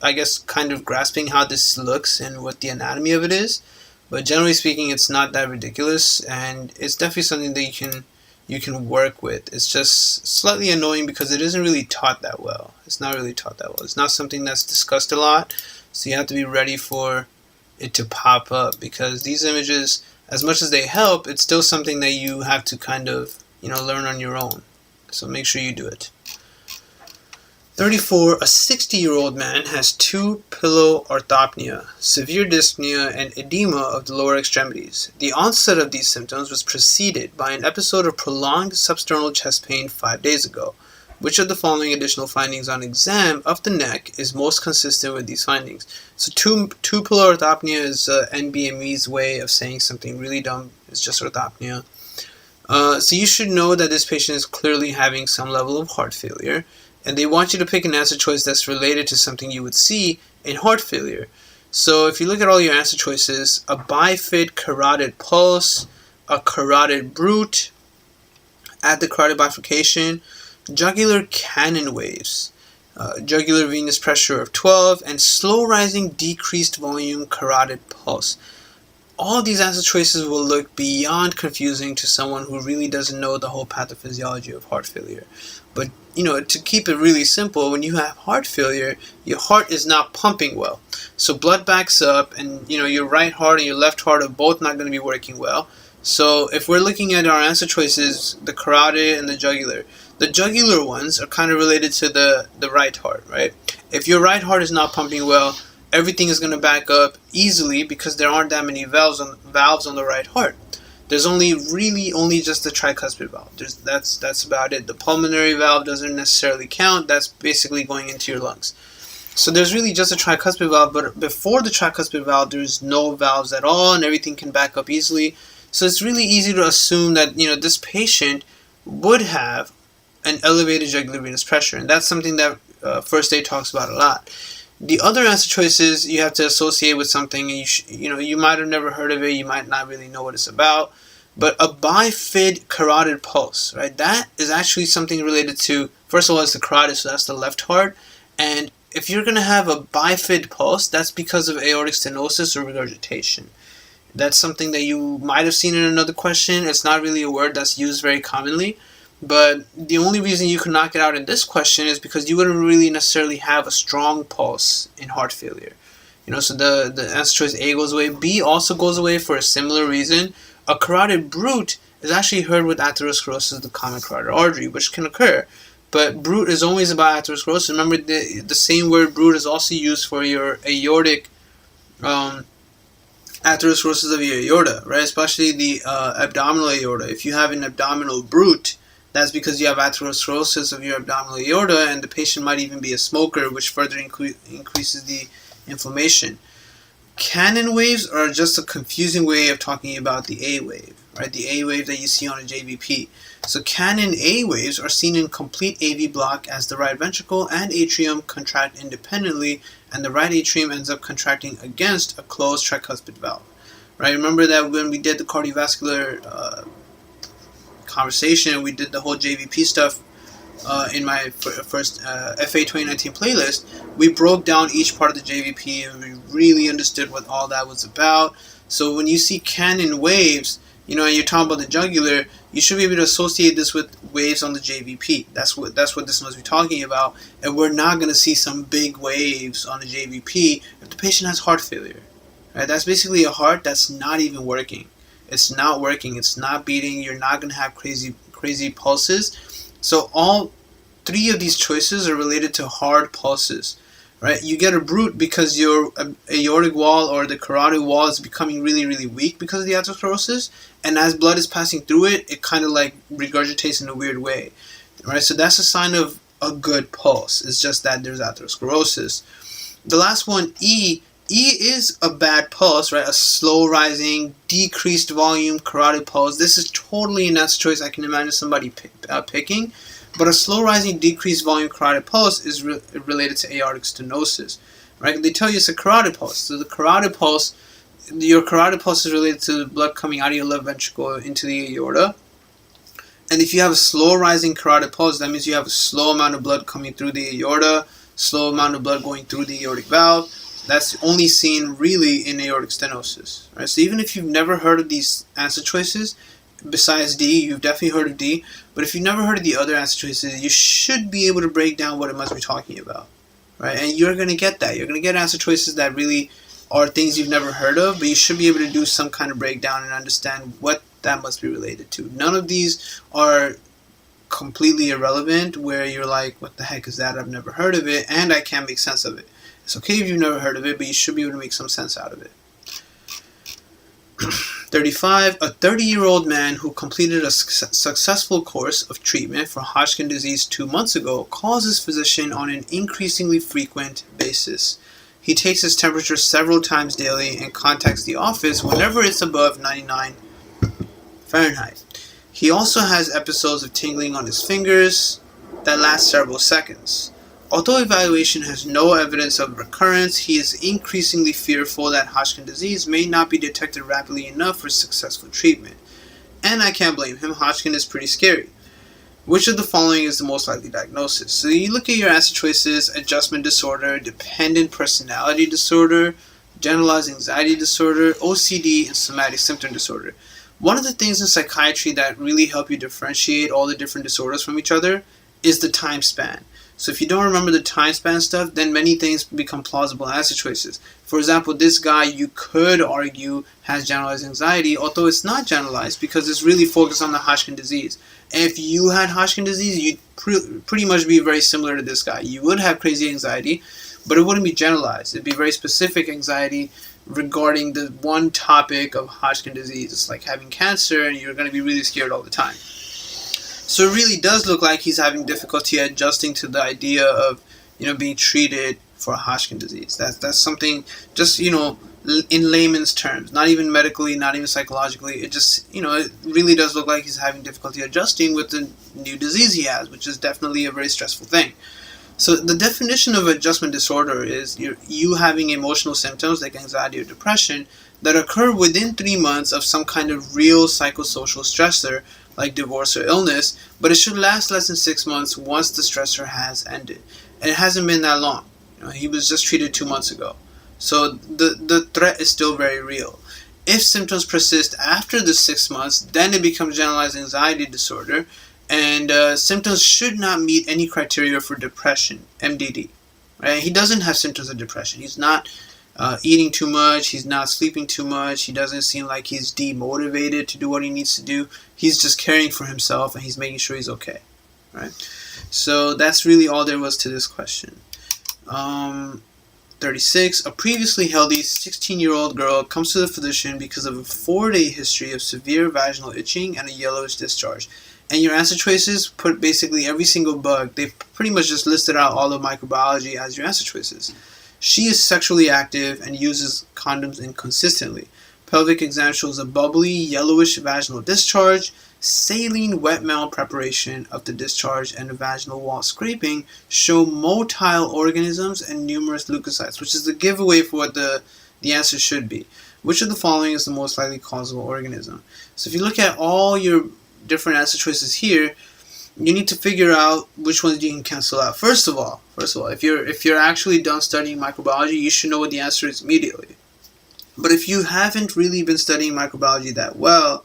I guess kind of grasping how this looks and what the anatomy of it is. But generally speaking, it's not that ridiculous, and it's definitely something that you can work with. It's just slightly annoying because it isn't really taught that well. It's not really taught that well. It's not something that's discussed a lot, so you have to be ready for it to pop up, because these images, as much as they help, it's still something that you have to kind of learn on your own. So make sure you do it. 34. A 60-year-old man has 2 pillow orthopnea, severe dyspnea, and edema of the lower extremities. The onset of these symptoms was preceded by an episode of prolonged substernal chest pain 5 days ago. Which of the following additional findings on exam of the neck is most consistent with these findings? So two pillow orthopnea is NBME's way of saying something really dumb. It's just orthopnea. So you should know that this patient is clearly having some level of heart failure, and they want you to pick an answer choice that's related to something you would see in heart failure. So if you look at all your answer choices, a bifid carotid pulse, a carotid brute at the carotid bifurcation, jugular cannon waves, jugular venous pressure of 12, and slow rising decreased volume carotid pulse. All these answer choices will look beyond confusing to someone who really doesn't know the whole pathophysiology of heart failure. But, to keep it really simple, when you have heart failure, your heart is not pumping well. So blood backs up, and, your right heart and your left heart are both not going to be working well. So if we're looking at our answer choices, the carotid and the jugular ones are kind of related to the right heart, right? If your right heart is not pumping well, everything is going to back up easily because there aren't that many valves on the right heart. There's only just the tricuspid valve. That's about it. The pulmonary valve doesn't necessarily count. That's basically going into your lungs. So there's really just a tricuspid valve, but before the tricuspid valve, there's no valves at all, and everything can back up easily. So it's really easy to assume that this patient would have an elevated jugular venous pressure, and that's something that first aid talks about a lot. The other answer choices you have to associate with something, and you might have never heard of it, you might not really know what it's about, but a bifid carotid pulse, right? That is actually something related to, first of all, it's the carotid, so that's the left heart, and if you're going to have a bifid pulse, that's because of aortic stenosis or regurgitation. That's something that you might have seen in another question. It's not really a word that's used very commonly, but the only reason you could knock it out in this question is because you wouldn't really necessarily have a strong pulse in heart failure. So the answer choice A goes away. B also goes away for a similar reason. A carotid brute is actually heard with atherosclerosis of the common carotid artery, which can occur. But brute is always about atherosclerosis. Remember, the same word brute is also used for your aortic atherosclerosis of your aorta, right? Especially the abdominal aorta. If you have an abdominal brute, that's because you have atherosclerosis of your abdominal aorta, and the patient might even be a smoker, which further increases the inflammation. Cannon waves are just a confusing way of talking about the A wave, right? The A wave that you see on a JVP. So cannon A waves are seen in complete AV block as the right ventricle and atrium contract independently, and the right atrium ends up contracting against a closed tricuspid valve, right? Remember that when we did the cardiovascular conversation, we did the whole JVP stuff in my first FA 2019 playlist. We broke down each part of the JVP and we really understood what all that was about. So when you see cannon waves, and you're talking about the jugular, you should be able to associate this with waves on the JVP. That's what this must be talking about. And we're not going to see some big waves on the JVP if the patient has heart failure. Right? That's basically a heart that's not even working. It's not working. It's not beating. You're not going to have crazy pulses. So all three of these choices are related to hard pulses, right? You get a brute because your aortic wall or the carotid wall is becoming really, really weak because of the atherosclerosis, and as blood is passing through it, it kind of like regurgitates in a weird way, right? So that's a sign of a good pulse. It's just that there's atherosclerosis. The last one, E is a bad pulse, right? A slow rising, decreased volume carotid pulse. This is totally an answer choice I can imagine somebody picking. But a slow rising, decreased volume carotid pulse is related to aortic stenosis, right? They tell you it's a carotid pulse. So the carotid pulse, your carotid pulse is related to the blood coming out of your left ventricle into the aorta. And if you have a slow rising carotid pulse, that means you have a slow amount of blood coming through the aorta, slow amount of blood going through the aortic valve. That's only seen really in aortic stenosis, right? So even if you've never heard of these answer choices, besides D, you've definitely heard of D, but if you've never heard of the other answer choices, you should be able to break down what it must be talking about, right? And you're going to get that. You're going to get answer choices that really are things you've never heard of, but you should be able to do some kind of breakdown and understand what that must be related to. None of these are completely irrelevant, where you're like, what the heck is that? I've never heard of it, and I can't make sense of it. It's okay if you've never heard of it, but you should be able to make some sense out of it. 35. A 30-year-old man who completed a successful course of treatment for Hodgkin disease 2 months ago calls his physician on an increasingly frequent basis. He takes his temperature several times daily and contacts the office whenever it's above 99 Fahrenheit. He also has episodes of tingling on his fingers that last several seconds. Although evaluation has no evidence of recurrence, he is increasingly fearful that Hodgkin disease may not be detected rapidly enough for successful treatment. And I can't blame him. Hodgkin is pretty scary. Which of the following is the most likely diagnosis? So you look at your answer choices: adjustment disorder, dependent personality disorder, generalized anxiety disorder, OCD, and somatic symptom disorder. One of the things in psychiatry that really help you differentiate all the different disorders from each other is the time span. So if you don't remember the time span stuff, then many things become plausible answer choices. For example, this guy, you could argue, has generalized anxiety, although it's not generalized because it's really focused on the Hodgkin disease. And if you had Hodgkin disease, you'd pretty much be very similar to this guy. You would have crazy anxiety, but it wouldn't be generalized. It'd be very specific anxiety regarding the one topic of Hodgkin disease. It's like having cancer and you're going to be really scared all the time. So it really does look like he's having difficulty adjusting to the idea of, being treated for Hodgkin disease. That's something, just, in layman's terms, not even medically, not even psychologically. It just, it really does look like he's having difficulty adjusting with the new disease he has, which is definitely a very stressful thing. So the definition of adjustment disorder is you having emotional symptoms like anxiety or depression that occur within 3 months of some kind of real psychosocial stressor like divorce or illness, but it should last less than 6 months once the stressor has ended. And it hasn't been that long. He was just treated 2 months ago. So the threat is still very real. If symptoms persist after the 6 months, then it becomes generalized anxiety disorder, and symptoms should not meet any criteria for depression, MDD. Right? He doesn't have symptoms of depression. He's not eating too much, he's not sleeping too much, he doesn't seem like he's demotivated to do what he needs to do. He's just caring for himself and he's making sure he's okay. Right? So that's really all there was to this question. 36. A previously healthy 16-year-old girl comes to the physician because of a 4-day history of severe vaginal itching and a yellowish discharge. And your answer choices put basically every single bug. They pretty much just listed out all of microbiology as your answer choices. She is sexually active and uses condoms inconsistently. Pelvic exam shows a bubbly, yellowish vaginal discharge. Saline wet mount preparation of the discharge and the vaginal wall scraping show motile organisms and numerous leukocytes, which is the giveaway for what the answer should be. Which of the following is the most likely causal organism? So if you look at all your different answer choices here, you need to figure out which ones you can cancel out. First of all, if you're actually done studying microbiology, you should know what the answer is immediately. But if you haven't really been studying microbiology that well,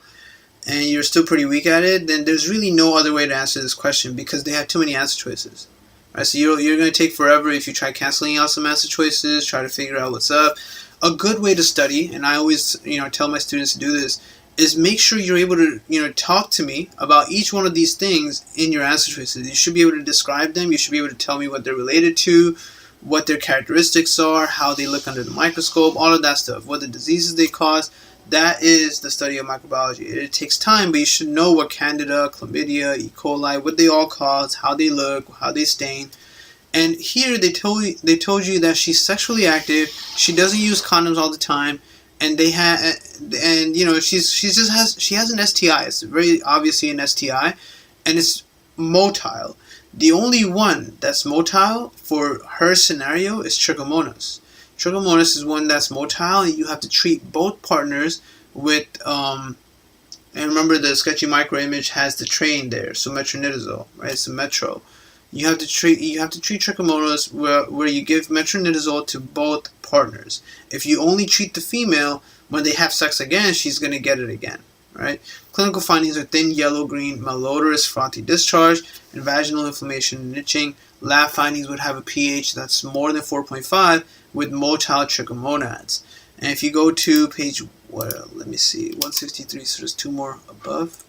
and you're still pretty weak at it, then there's really no other way to answer this question because they have too many answer choices. Right? So you're going to take forever if you try canceling out some answer choices, try to figure out what's up. A good way to study, and I always tell my students to do this, is make sure you're able to talk to me about each one of these things in your answer choices. You should be able to describe them. You should be able to tell me what they're related to, what their characteristics are, how they look under the microscope, all of that stuff, what the diseases they cause. That is the study of microbiology. It takes time, but you should know what Candida, Chlamydia, E. coli, what they all cause, how they look, how they stain. And here they told you that she's sexually active. She doesn't use condoms all the time, and she has an STI. It's very obviously an STI, and it's motile. The only one that's motile for her scenario is trichomonas. Trichomonas is one that's motile, and you have to treat both partners with, and remember the sketchy microimage has the train there, so metronidazole, right? It's a metro. You have to treat trichomonas where you give metronidazole to both partners. If you only treat the female, when they have sex again, she's going to get it again, right? Clinical findings are thin yellow-green malodorous frothy discharge and vaginal inflammation and itching. Lab findings would have a pH that's more than 4.5 with motile trichomonads. And if you go to page, 163, so there's 2 more above.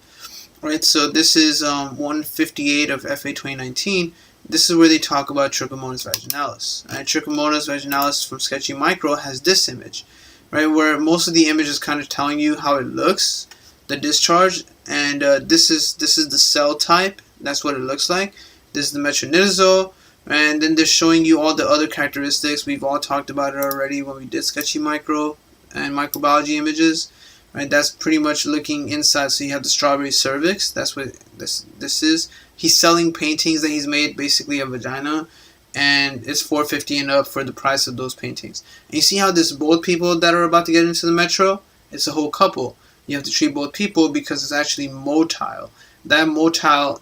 Right, so this is 158 of FA 2019. This is where they talk about trichomonas vaginalis. And trichomonas vaginalis from Sketchy Micro has this image, right, where most of the image is kind of telling you how it looks, the discharge, and this is the cell type. That's what it looks like. This is the metronidazole, and then they're showing you all the other characteristics. We've all talked about it already when we did Sketchy Micro and microbiology images. Right, that's pretty much looking inside. So you have the strawberry cervix. That's what this is. He's selling paintings that he's made, basically a vagina, and it's $4.50 and up for the price of those paintings. And you see how there's both people that are about to get into the metro? It's a whole couple. You have to treat both people because it's actually motile. That motile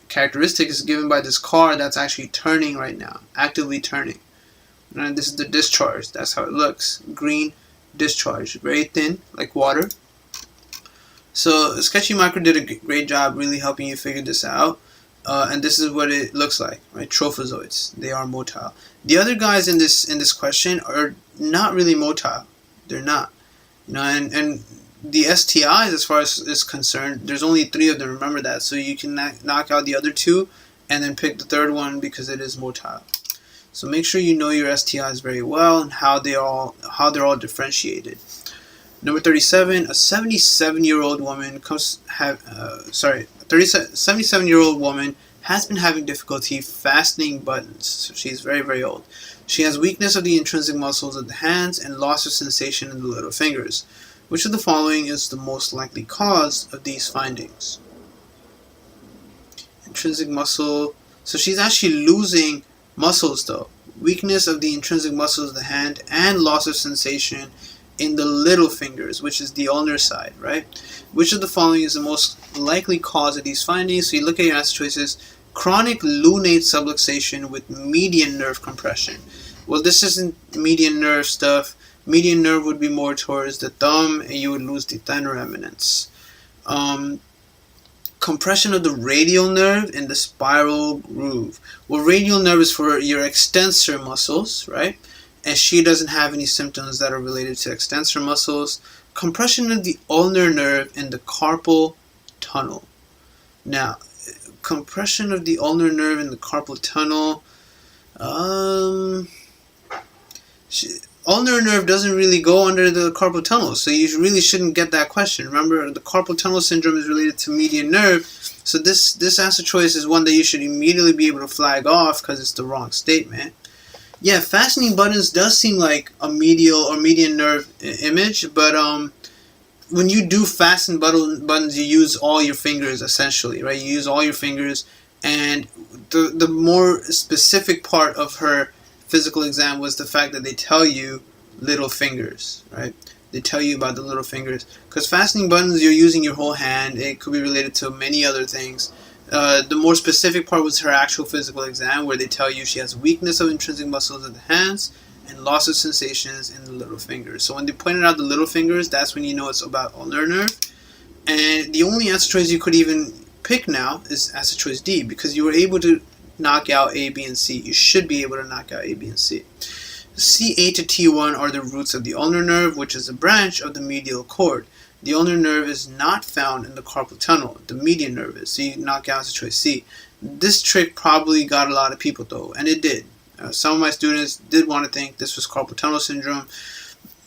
characteristic is given by this car that's actually turning right now, actively turning. And this is the discharge. That's how it looks. Green discharge, very thin, like water. So Sketchy Micro did a great job really helping you figure this out. And this is what it looks like, right? Trophozoites, they are motile. The other guys in this question are not really motile. They're not. And the STIs, as far as is concerned, there's only 3 of them, remember that. So you can knock out the other 2 and then pick the third one because it is motile. So make sure you know your STIs very well and how they're all differentiated. Number 37, a 77-year-old woman 77-year-old woman has been having difficulty fastening buttons. So she's very, very old. She has weakness of the intrinsic muscles of the hands and loss of sensation in the little fingers. Which of the following is the most likely cause of these findings? Intrinsic muscle. So she's actually losing muscles though. Weakness of the intrinsic muscles of the hand and loss of sensation in the little fingers, which is the ulnar side, right? Which of the following is the most likely cause of these findings? So you look at your answer choices. Chronic lunate subluxation with median nerve compression. Well, this isn't median nerve stuff. Median nerve would be more towards the thumb, and you would lose the thenar eminence. Compression of the radial nerve in the spiral groove. Well, radial nerve is for your extensor muscles, right? And she doesn't have any symptoms that are related to extensor muscles. Compression of the ulnar nerve in the carpal tunnel. Now, compression of the ulnar nerve in the carpal tunnel. Ulnar nerve doesn't really go under the carpal tunnel, so you really shouldn't get that question. Remember, the carpal tunnel syndrome is related to median nerve, so this answer choice is one that you should immediately be able to flag off because it's the wrong statement. Yeah, fastening buttons does seem like a medial or median nerve image, but when you do fasten buttons, you use all your fingers essentially, right? You use all your fingers, and the more specific part of her physical exam was the fact that they tell you little fingers, right? They tell you about the little fingers. Because fastening buttons, you're using your whole hand. It could be related to many other things. The more specific part was her actual physical exam, where they tell you she has weakness of intrinsic muscles of the hands and loss of sensations in the little fingers. So when they pointed out the little fingers, that's when you know it's about ulnar nerve. And the only answer choice you could even pick now is answer choice D, because you were able to knock out A, B, and C. You should be able to knock out A, B, and C. C8 to T1 are the roots of the ulnar nerve, which is a branch of the medial cord. The ulnar nerve is not found in the carpal tunnel. The median nerve is. So you knock out choice C. This trick probably got a lot of people though, and it did. Some of my students did want to think this was carpal tunnel syndrome.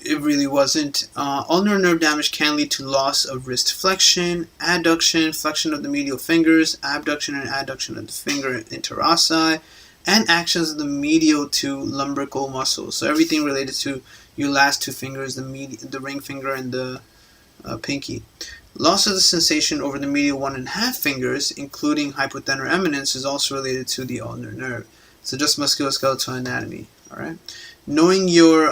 It really wasn't. Ulnar nerve damage can lead to loss of wrist flexion, adduction, flexion of the medial fingers, abduction and adduction of the finger interossi, and actions of the medial to lumbrical muscles. So everything related to your last 2 fingers, the ring finger and the pinky. Loss of the sensation over the medial 1.5 fingers, including hypothenar eminence, is also related to the ulnar nerve. So just musculoskeletal anatomy. All right. Knowing your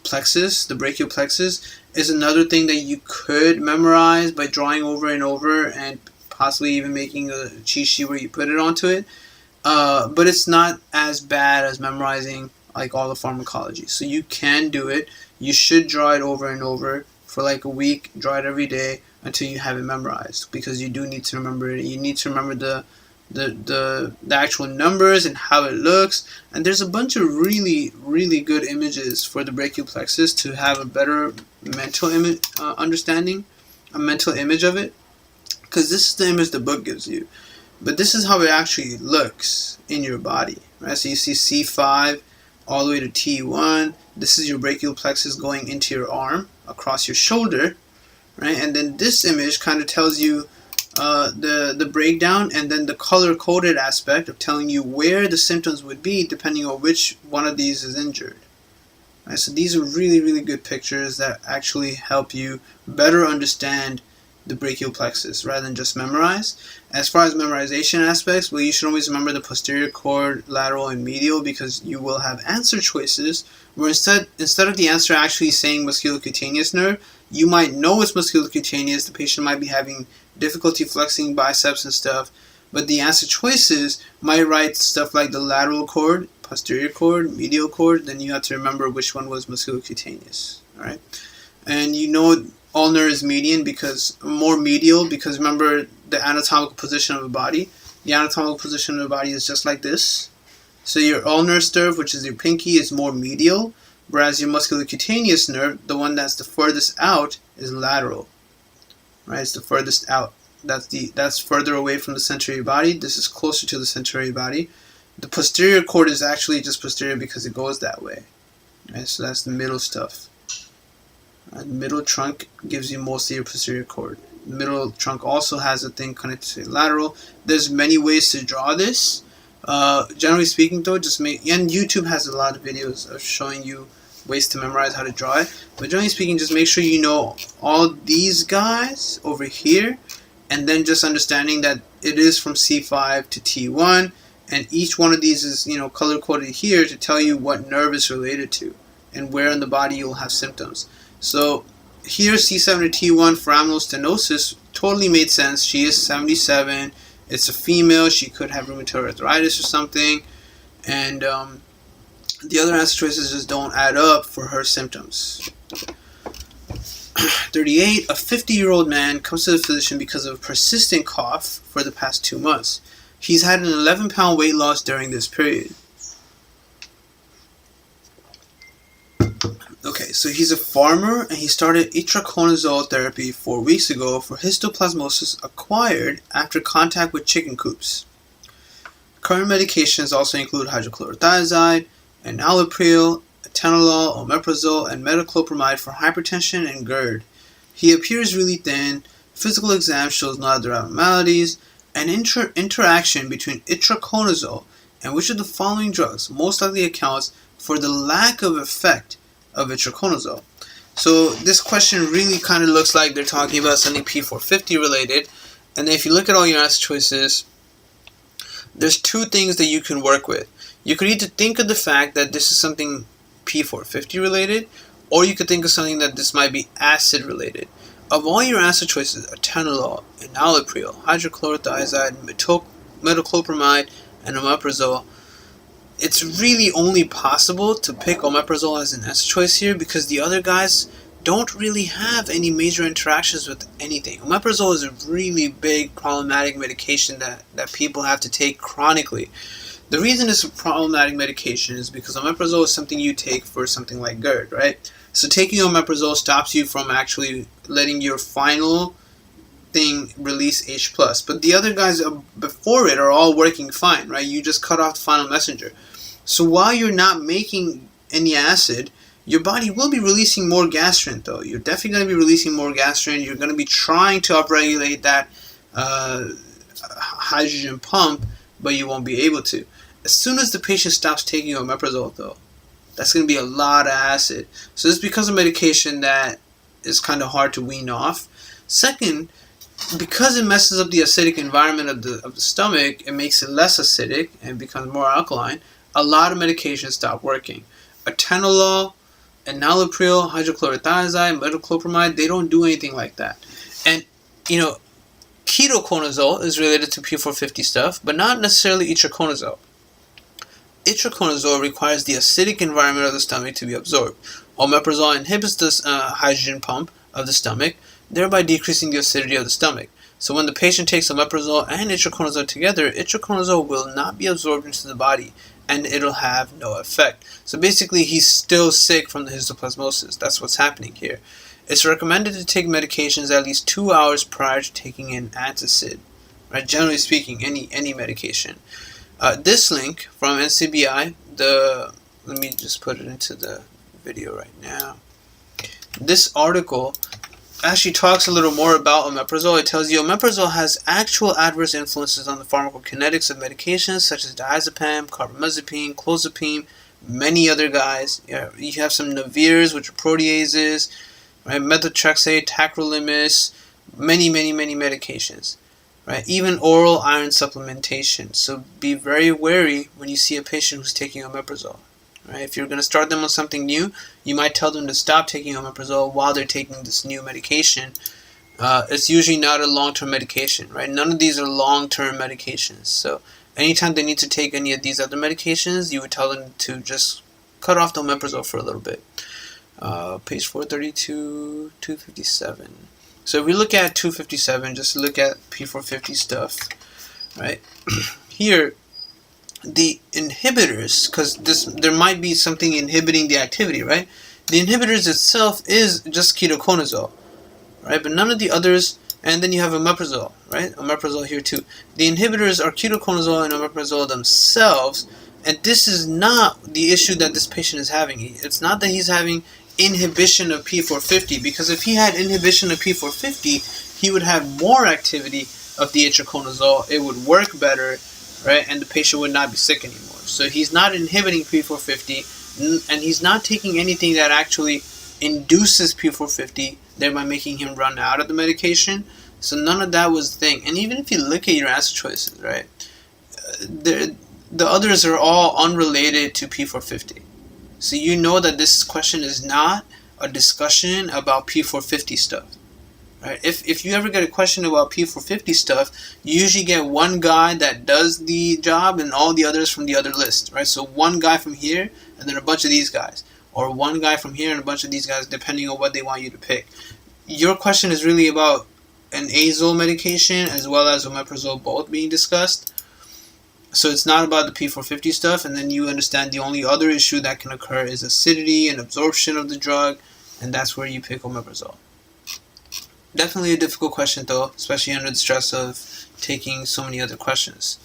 plexus, the brachial plexus, is another thing that you could memorize by drawing over and over and possibly even making a cheat sheet where you put it onto it. But it's not as bad as memorizing like all the pharmacology. So you can do it. You should draw it over and over for like a week. Draw it every day until you have it memorized, because you do need to remember it. You need to remember the actual numbers and how it looks, and there's a bunch of really good images for the brachial plexus to have a better mental image understanding. a mental image of it, because this is the image the book gives you. But this is how it actually looks in your body, right? So you see C5 all the way to T1. This is your brachial plexus going into your arm, across your shoulder, right? And then this image kind of tells you the breakdown, and then the color-coded aspect of telling you where the symptoms would be depending on which one of these is injured. Right? So these are really, really good pictures that actually help you better understand the brachial plexus rather than just memorize. As far as memorization aspects, well, you should always remember the posterior cord, lateral, and medial, because you will have answer choices where instead of the answer actually saying musculocutaneous nerve, you might know it's musculocutaneous. The patient might be having difficulty flexing biceps and stuff, but the answer choices might write stuff like the lateral cord, posterior cord, medial cord. Then you have to remember which one was musculocutaneous. All right, and you know ulnar is median because more medial, because remember the anatomical position of the body. The anatomical position of the body is just like this. So your ulnar nerve, which is your pinky, is more medial, whereas your musculocutaneous nerve, the one that's the furthest out, is lateral. Right, it's the furthest out. That's further away from the center of your body. This is closer to the center of your body. The posterior cord is actually just posterior because it goes that way. Right, so that's the middle stuff. The middle trunk gives you mostly your posterior cord. The middle trunk also has a thing connected to the lateral. There's many ways to draw this. Generally speaking, though, and YouTube has a lot of videos of showing you ways to memorize how to draw it. But generally speaking, just make sure you know all these guys over here, and then just understanding that it is from C5 to T1, and each one of these is, color coded here to tell you what nerve is related to and where in the body you'll have symptoms. So here, C7 to T1 foraminal stenosis totally made sense. She is 77. It's a female. She could have rheumatoid arthritis or something. And the other answer choices just don't add up for her symptoms. 38. A 50-year-old man comes to the physician because of a persistent cough for the past 2 months. He's had an 11-pound weight loss during this period. Okay, so he's a farmer, and he started itraconazole therapy 4 weeks ago for histoplasmosis acquired after contact with chicken coops. Current medications also include hydrochlorothiazide, enalapril, atenolol, omeprazole, and metoclopramide for hypertension and GERD. He appears really thin. Physical exam shows no other abnormalities. An interaction between itraconazole and which of the following drugs most likely accounts for the lack of effect of itraconazole. So this question really kind of looks like they're talking about something P450 related. And then if you look at all your answer choices, there's two things that you can work with. You could either think of the fact that this is something P450 related, or you could think of something that this might be acid related. Of all your answer choices, atenolol, enalapril, hydrochlorothiazide, metoclopramide, and omeprazole, it's really only possible to pick omeprazole as an answer choice here because the other guys don't really have any major interactions with anything. Omeprazole is a really big problematic medication that people have to take chronically. The reason it's a problematic medication is because omeprazole is something you take for something like GERD, right? So taking omeprazole stops you from actually letting your final thing release H+. But the other guys before it are all working fine, right? You just cut off the final messenger. So while you're not making any acid, your body will be releasing more gastrin, though. You're definitely going to be releasing more gastrin. You're going to be trying to upregulate that hydrogen pump, but you won't be able to. As soon as the patient stops taking omeprazole, though, that's going to be a lot of acid. So this becomes a medication that is kind of hard to wean off. Second, because it messes up the acidic environment of the stomach, it makes it less acidic and becomes more alkaline. A lot of medications stop working. Atenolol, enalapril, hydrochlorothiazide, metoclopramide, they don't do anything like that. And, ketoconazole is related to P450 stuff, but not necessarily itraconazole. Itraconazole requires the acidic environment of the stomach to be absorbed. Omeprazole inhibits the hydrogen pump of the stomach, thereby decreasing the acidity of the stomach. So when the patient takes omeprazole and itraconazole together, itraconazole will not be absorbed into the body, and it'll have no effect. So basically, he's still sick from the histoplasmosis. That's what's happening here. It's recommended to take medications at least 2 hours prior to taking an antacid. Right? Generally speaking, any medication. This link from NCBI, let me just put it into the video right now. This article actually talks a little more about omeprazole. It tells you omeprazole has actual adverse influences on the pharmacokinetics of medications such as diazepam, carbamazepine, clozapine, many other guys. You have some navirs, which are proteases, right? Methotrexate, tacrolimus, many medications. Right? Even oral iron supplementation. So be very wary when you see a patient who's taking omeprazole. Right? If you're going to start them on something new, you might tell them to stop taking omeprazole while they're taking this new medication. It's usually not a long-term medication, right? None of these are long-term medications. So anytime they need to take any of these other medications, you would tell them to just cut off the omeprazole for a little bit. Page 432, 257. So if we look at 257, just look at P450 stuff, right? Here, the inhibitors, because there might be something inhibiting the activity, right? The inhibitors itself is just ketoconazole, right? But none of the others, and then you have omeprazole, right? Omeprazole here too. The inhibitors are ketoconazole and omeprazole themselves, and this is not the issue that this patient is having. It's not that he's having inhibition of P450, because if he had inhibition of P450, he would have more activity of the itraconazole. It would work better, right? And the patient would not be sick anymore. So he's not inhibiting P450, and he's not taking anything that actually induces P450, thereby making him run out of the medication. So none of that was the thing. And even if you look at your answer choices, right, the others are all unrelated to P450. So you know that this question is not a discussion about P450 stuff. Right? If you ever get a question about P450 stuff, you usually get one guy that does the job and all the others from the other list. Right? So one guy from here and then a bunch of these guys. Or one guy from here and a bunch of these guys, depending on what they want you to pick. Your question is really about an azole medication as well as omeprazole both being discussed. So it's not about the P450 stuff, and then you understand the only other issue that can occur is acidity and absorption of the drug, and that's where you pick omeprazole. Definitely a difficult question though, especially under the stress of taking so many other questions.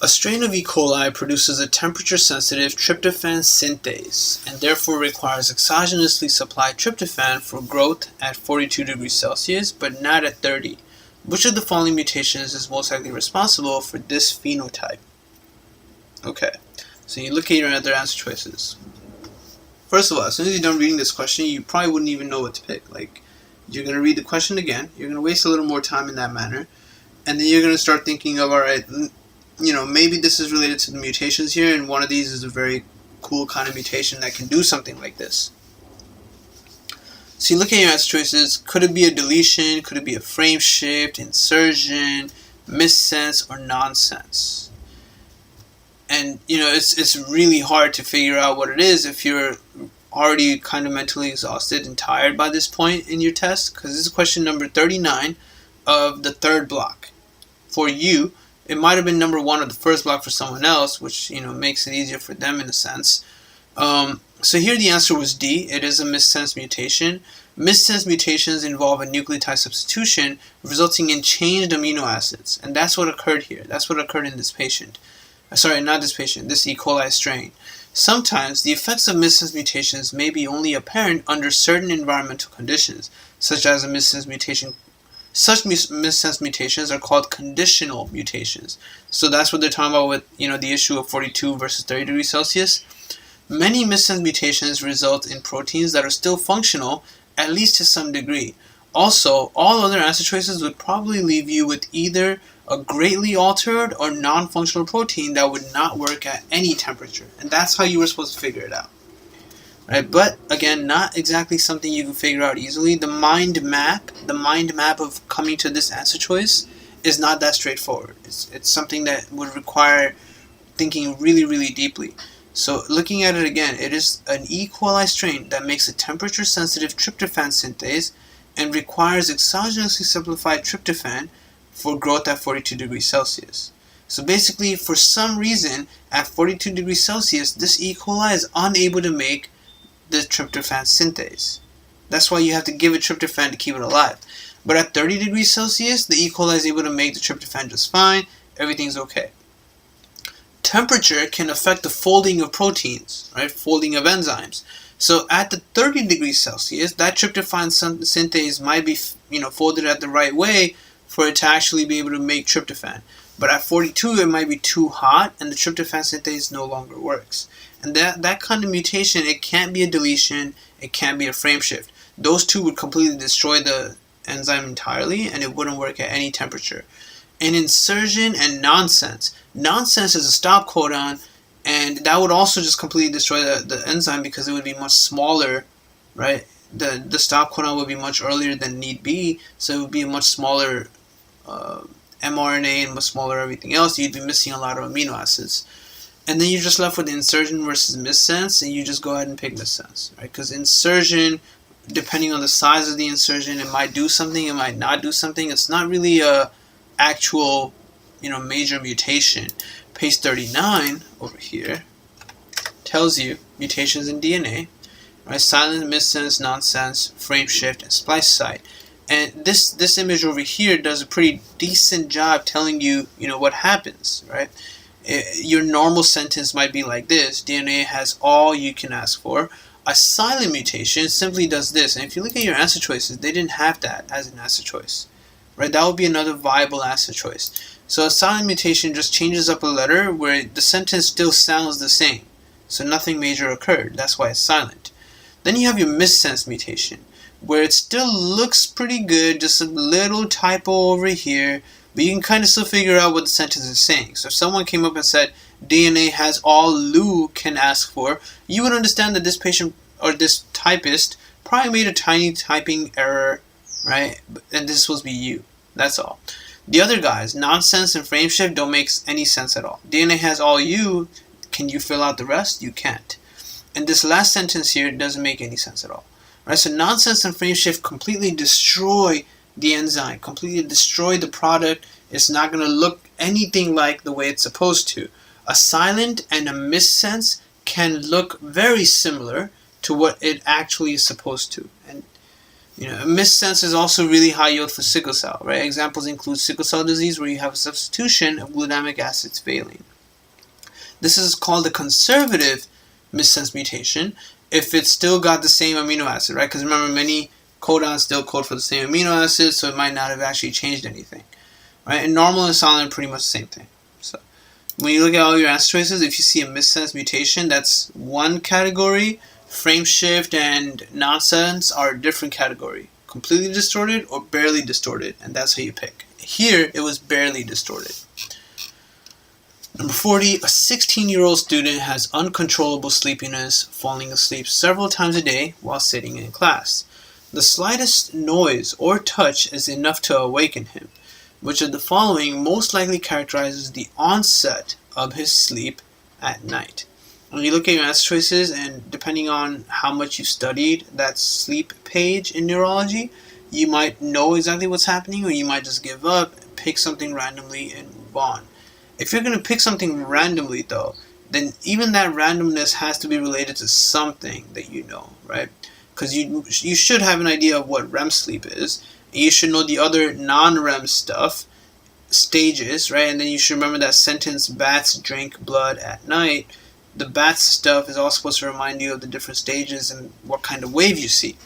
A strain of E. coli produces a temperature-sensitive tryptophan synthase, and therefore requires exogenously supplied tryptophan for growth at 42 degrees Celsius, but not at 30. Which of the following mutations is most likely responsible for this phenotype? Okay, so you look at your other answer choices. First of all, as soon as you're done reading this question, you probably wouldn't even know what to pick. Like, you're going to read the question again, you're going to waste a little more time in that manner, and then you're going to start thinking of, alright, you know, maybe this is related to the mutations here, and one of these is a very cool kind of mutation that can do something like this. So you look at your answer choices. Could it be a deletion? Could it be a frame shift, insertion, missense, or nonsense? And, you know, it's really hard to figure out what it is if you're already kind of mentally exhausted and tired by this point in your test, because this is question number 39 of the third block. For you, it might have been number 1 of the first block for someone else, which, you know, makes it easier for them in a sense. So here the answer was D. It is a missense mutation. Missense mutations involve a nucleotide substitution resulting in changed amino acids. And that's what occurred here. That's what occurred in this patient. Sorry, not this patient, this E. coli strain. Sometimes the effects of missense mutations may be only apparent under certain environmental conditions, such as a missense mutation. Such missense mutations are called conditional mutations. So that's what they're talking about with, you know, the issue of 42 versus 30 degrees Celsius. Many missense mutations result in proteins that are still functional, at least to some degree. Also, all other answer choices would probably leave you with either a greatly altered or non-functional protein that would not work at any temperature. And that's how you were supposed to figure it out. Right? But, again, not exactly something you can figure out easily. The mind map of coming to this answer choice is not that straightforward. It's something that would require thinking really, really deeply. So looking at it again, it is an E. coli strain that makes a temperature-sensitive tryptophan synthase and requires exogenously simplified tryptophan for growth at 42 degrees Celsius. So basically, for some reason, at 42 degrees Celsius, this E. coli is unable to make the tryptophan synthase. That's why you have to give it tryptophan to keep it alive. But at 30 degrees Celsius, the E. coli is able to make the tryptophan just fine. Everything's okay. Temperature can affect the folding of proteins, right? Folding of enzymes. So at the 30 degrees Celsius, that tryptophan synthase might be, folded at the right way for it to actually be able to make tryptophan. But at 42, it might be too hot, and the tryptophan synthase no longer works. And that kind of mutation, it can't be a deletion, it can't be a frame shift. Those two would completely destroy the enzyme entirely, and it wouldn't work at any temperature. An insertion and nonsense. Nonsense is a stop codon, and that would also just completely destroy the enzyme because it would be much smaller, right? The stop codon would be much earlier than need be, so it would be a much smaller mRNA and much smaller everything else. You'd be missing a lot of amino acids. And then you're just left with insertion versus missense, and you just go ahead and pick missense, right? Because insertion, depending on the size of the insertion, it might do something, it might not do something. It's not really a actual, major mutation. Page 39 over here tells you mutations in DNA, right? Silent, missense, nonsense, frame shift, and splice site. And this image over here does a pretty decent job telling you, what happens, right? Your normal sentence might be like this: DNA has all you can ask for. A silent mutation simply does this. And if you look at your answer choices, they didn't have that as an answer choice, right? That would be another viable answer choice. So a silent mutation just changes up a letter where the sentence still sounds the same. So nothing major occurred. That's why it's silent. Then you have your missense mutation, where it still looks pretty good, just a little typo over here, but you can kind of still figure out what the sentence is saying. So if someone came up and said, DNA has all Lou can ask for, you would understand that this patient or this typist probably made a tiny typing error, right? And this is supposed to be you. That's all. The other guys, nonsense and frame shift, don't make any sense at all. DNA has all you. Can you fill out the rest? You can't. And this last sentence here doesn't make any sense at all. Right? So nonsense and frame shift completely destroy the enzyme, completely destroy the product. It's not going to look anything like the way it's supposed to. A silent and a missense can look very similar to what it actually is supposed to. And a missense is also really high yield for sickle cell, right? Examples include sickle cell disease, where you have a substitution of glutamic acids valine. This is called a conservative missense mutation if it's still got the same amino acid, right? Because remember, many codons still code for the same amino acid, so it might not have actually changed anything, right? And normal and silent are pretty much the same thing. So when you look at all your answer choices, if you see a missense mutation, that's one category. Frame shift and nonsense are a different category. Completely distorted or barely distorted, and that's how you pick. Here, it was barely distorted. Number 40, a 16-year-old student has uncontrollable sleepiness, falling asleep several times a day while sitting in class. The slightest noise or touch is enough to awaken him. Which of the following most likely characterizes the onset of his sleep at night? When you look at your answer choices, and depending on how much you've studied that sleep page in neurology, you might know exactly what's happening, or you might just give up, pick something randomly, and move on. If you're going to pick something randomly, though, then even that randomness has to be related to something that you know, right? Because you should have an idea of what REM sleep is, and you should know the other non-REM stuff, stages, right? And then you should remember that sentence, bats drink blood at night. The bats stuff is all supposed to remind you of the different stages and what kind of wave you see.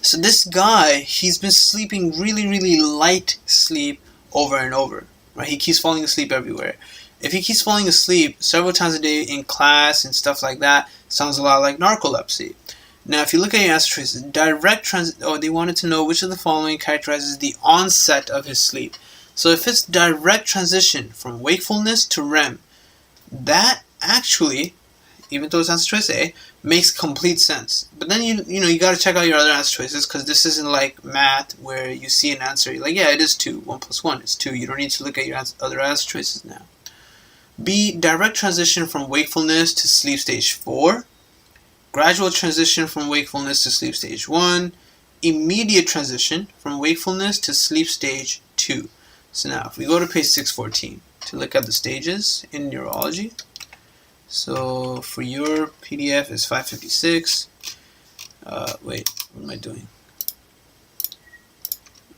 So this guy, he's been sleeping really, really light sleep over and over, right? He keeps falling asleep everywhere. If he keeps falling asleep several times a day in class and stuff like that, sounds a lot like narcolepsy. Now, if you look at your answer choices, they wanted to know which of the following characterizes the onset of his sleep. So if it's direct transition from wakefulness to REM, that actually, even though it's answer choice A, makes complete sense. But then you got to check out your other answer choices, because this isn't like math where you see an answer, you're like, yeah, it is 2. 1 plus 1 is 2. You don't need to look at your other answer choices now. B, direct transition from wakefulness to sleep stage 4. Gradual transition from wakefulness to sleep stage 1. Immediate transition from wakefulness to sleep stage 2. So now, if we go to page 614 to look at the stages in neurology. So for your PDF is 556. Wait, what am I doing?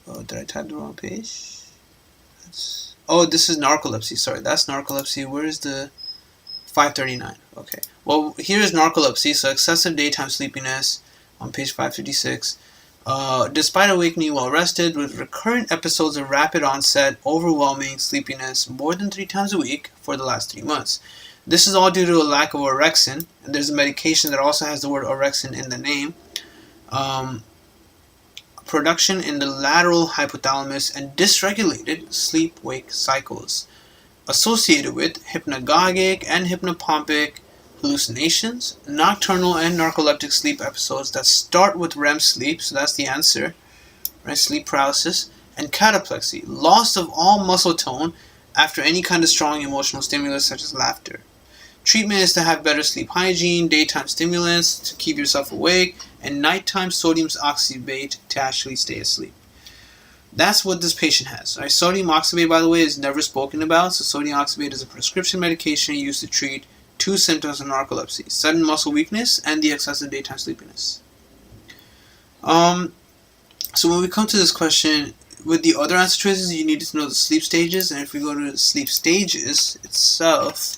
Oh, did I type the wrong page? Oh, this is narcolepsy. Sorry, that's narcolepsy. Where is the 539? Okay. Well, here's narcolepsy. So excessive daytime sleepiness on page 556. Despite awakening well rested, with recurrent episodes of rapid onset, overwhelming sleepiness more than 3 times a week for the last 3 months. This is all due to a lack of orexin, and there's a medication that also has the word orexin in the name. Production in the lateral hypothalamus and dysregulated sleep-wake cycles associated with hypnagogic and hypnopompic hallucinations, nocturnal and narcoleptic sleep episodes that start with REM sleep, so that's the answer, right? Sleep paralysis, and cataplexy, loss of all muscle tone after any kind of strong emotional stimulus such as laughter. Treatment is to have better sleep hygiene, daytime stimulants to keep yourself awake, and nighttime sodium oxybate to actually stay asleep. That's what this patient has. Right? Sodium oxybate, by the way, is never spoken about. So sodium oxybate is a prescription medication used to treat 2 symptoms of narcolepsy: sudden muscle weakness and the excessive daytime sleepiness. So when we come to this question, with the other answer choices, you need to know the sleep stages. And if we go to the sleep stages itself,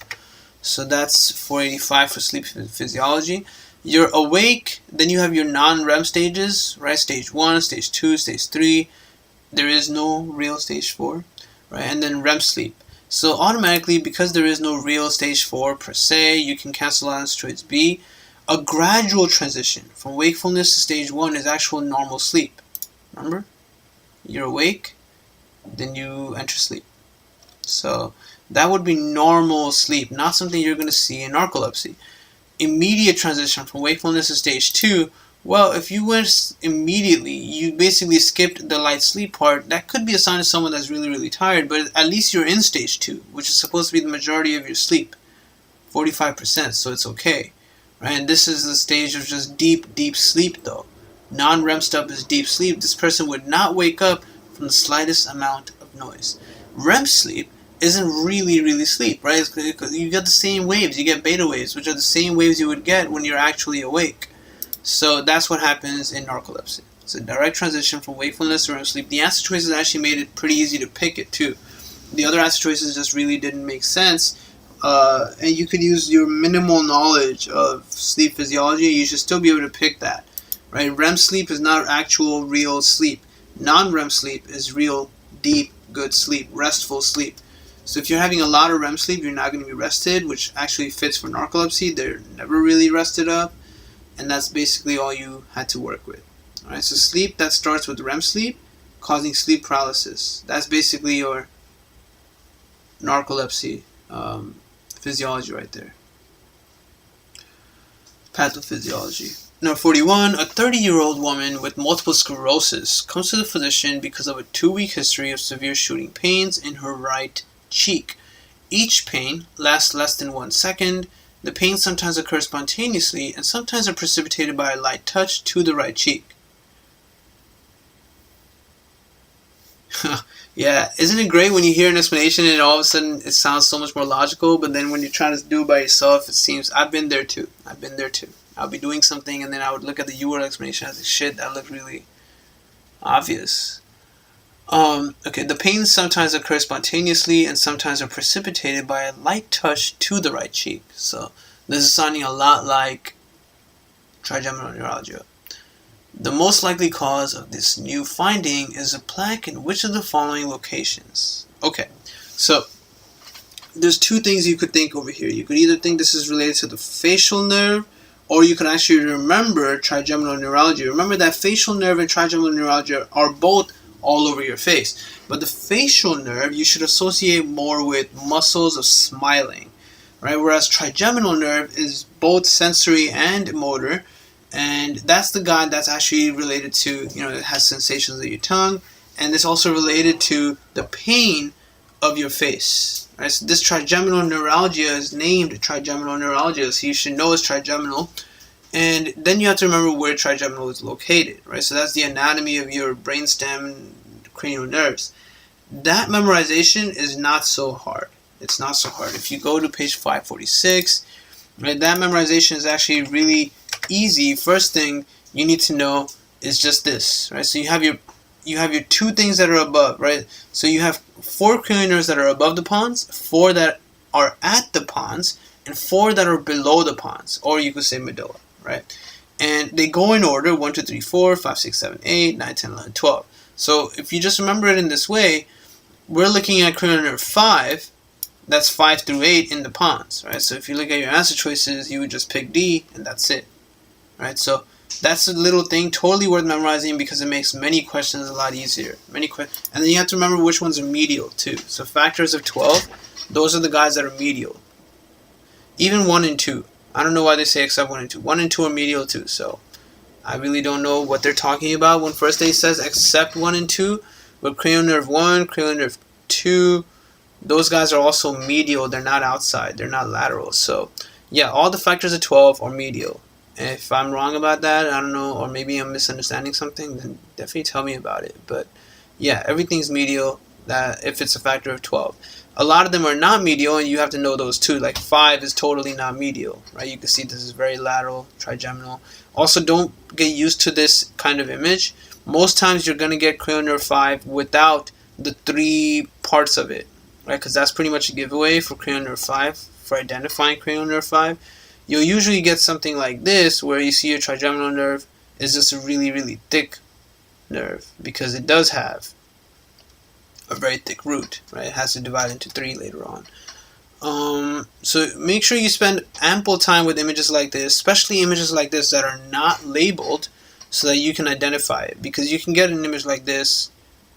so that's 485 for sleep physiology. You're awake, then you have your non-REM stages, right? Stage 1, stage 2, stage 3. There is no real stage 4, right? And then REM sleep. So automatically, because there is no real stage 4 per se, you can cancel out answer choice B. A gradual transition from wakefulness to stage 1 is actual normal sleep. Remember? You're awake, then you enter sleep. So that would be normal sleep, not something you're going to see in narcolepsy. Immediate transition from wakefulness to stage 2, well, if you went immediately, you basically skipped the light sleep part. That could be a sign of someone that's really, really tired, but at least you're in stage 2, which is supposed to be the majority of your sleep, 45%, so it's okay, right? And this is the stage of just deep, deep sleep, though. Non-REM stuff is deep sleep. This person would not wake up from the slightest amount of noise. REM sleep isn't really, really sleep, right? You get the same waves. You get beta waves, which are the same waves you would get when you're actually awake. So that's what happens in narcolepsy. It's a direct transition from wakefulness to REM sleep. The answer choices actually made it pretty easy to pick it too. The other answer choices just really didn't make sense. And you could use your minimal knowledge of sleep physiology. You should still be able to pick that, right? REM sleep is not actual real sleep. Non-REM sleep is real, deep, good sleep, restful sleep. So if you're having a lot of REM sleep, you're not going to be rested, which actually fits for narcolepsy. They're never really rested up. And that's basically all you had to work with. Alright, so sleep that starts with REM sleep, causing sleep paralysis. That's basically your narcolepsy physiology right there. Pathophysiology. Number 41, a 30-year-old woman with multiple sclerosis comes to the physician because of a 2-week history of severe shooting pains in her right cheek. Each pain lasts less than 1 second. The pains sometimes occur spontaneously and sometimes are precipitated by a light touch to the right cheek. Yeah, isn't it great when you hear an explanation and all of a sudden it sounds so much more logical, but then when you're trying to do it by yourself, it seems, I've been there too. I'll be doing something and then I would look at the URL explanation and I was like, shit, that looked really obvious. Okay, the pains sometimes occur spontaneously and sometimes are precipitated by a light touch to the right cheek. So this is sounding a lot like trigeminal neuralgia. The most likely cause of this new finding is a plaque in which of the following locations? Okay, so there's 2 things you could think over here. You could either think this is related to the facial nerve, or you could actually remember trigeminal neuralgia. Remember that facial nerve and trigeminal neuralgia are both all over your face. But the facial nerve you should associate more with muscles of smiling, right? Whereas trigeminal nerve is both sensory and motor, and that's the guy that's actually related to, it has sensations of your tongue, and it's also related to the pain of your face, right? So this trigeminal neuralgia is named trigeminal neuralgia, so you should know it's trigeminal. And then you have to remember where trigeminal is located, right? So that's the anatomy of your brainstem cranial nerves. That memorization is not so hard. It's not so hard. If you go to page 546, right, that memorization is actually really easy. First thing, you need to know is just this, right? So you have your two things that are above, right? So you have 4 cranial nerves that are above the pons, 4 that are at the pons, and 4 that are below the pons, or you could say medulla, right? And they go in order 1, 2, 3, 4, 5, 6, 7, 8, 9, 10, 11, 12. So if you just remember it in this way, we're looking at cranial nerve 5, that's 5 through 8 in the pons, right? So if you look at your answer choices, you would just pick D, and that's it, right? So that's a little thing, totally worth memorizing because it makes many questions a lot easier. And then you have to remember which ones are medial too. So factors of 12, those are the guys that are medial. Even 1 and 2. I don't know why they say except 1 and 2. 1 and 2 are medial too, so I really don't know what they're talking about when first day says except 1 and 2. But cranial nerve 1, cranial nerve 2, those guys are also medial. They're not outside. They're not lateral. So yeah, all the factors of 12 are medial. And if I'm wrong about that, I don't know, or maybe I'm misunderstanding something, then definitely tell me about it. But yeah, everything's medial that if it's a factor of 12. A lot of them are not medial, and you have to know those too. Like 5 is totally not medial, right? You can see this is very lateral, trigeminal. Also, don't get used to this kind of image. Most times you're going to get cranial nerve 5 without the 3 parts of it, right? Because that's pretty much a giveaway for cranial nerve 5, for identifying cranial nerve 5. You'll usually get something like this, where you see your trigeminal nerve is just a really, really thick nerve, because it does have a very thick root, right? It has to divide into 3 later on. So make sure you spend ample time with images like this, especially images like this that are not labeled, so that you can identify it. Because you can get an image like this,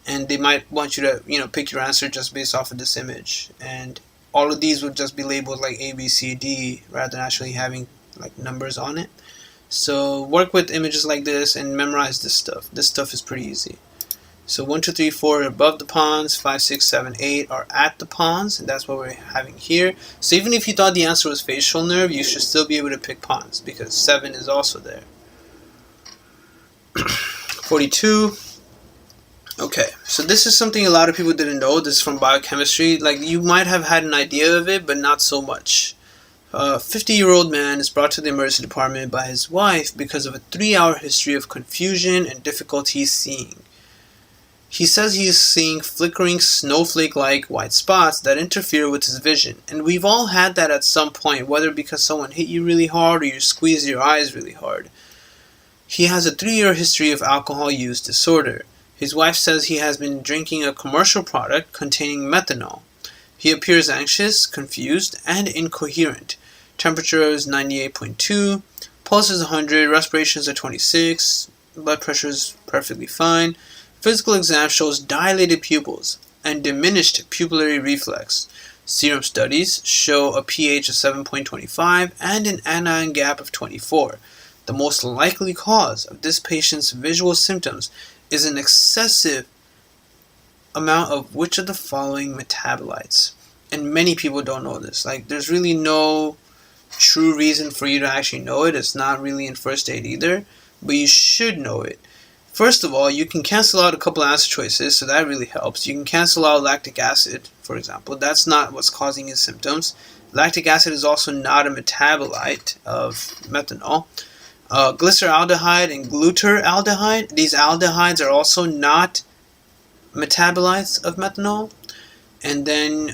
and they might want you to, pick your answer just based off of this image. And all of these would just be labeled like A, B, C, D, rather than actually having like numbers on it. So work with images like this and memorize this stuff. This stuff is pretty easy. So 1, 2, 3, 4 are above the pons, 5, 6, 7, 8 are at the pons, and that's what we're having here. So even if you thought the answer was facial nerve, you should still be able to pick pons, because 7 is also there. 42. Okay, so this is something a lot of people didn't know. This is from biochemistry. Like, you might have had an idea of it, but not so much. A 50-year-old man is brought to the emergency department by his wife because of a 3-hour history of confusion and difficulty seeing. He says he is seeing flickering snowflake-like white spots that interfere with his vision. And we've all had that at some point, whether because someone hit you really hard or you squeeze your eyes really hard. He has a 3-year history of alcohol use disorder. His wife says he has been drinking a commercial product containing methanol. He appears anxious, confused, and incoherent. Temperature is 98.2, pulse is 100, respirations are 26, blood pressure is perfectly fine. Physical exam shows dilated pupils and diminished pupillary reflex. Serum studies show a pH of 7.25 and an anion gap of 24. The most likely cause of this patient's visual symptoms is an excessive amount of which of the following metabolites. And many people don't know this. Like, there's really no true reason for you to actually know it. It's not really in first aid either, but you should know it. First of all, you can cancel out a couple of answer choices, so that really helps. You can cancel out lactic acid, for example. That's not what's causing his symptoms. Lactic acid is also not a metabolite of methanol. Glyceraldehyde and glutaraldehyde, these aldehydes are also not metabolites of methanol. And then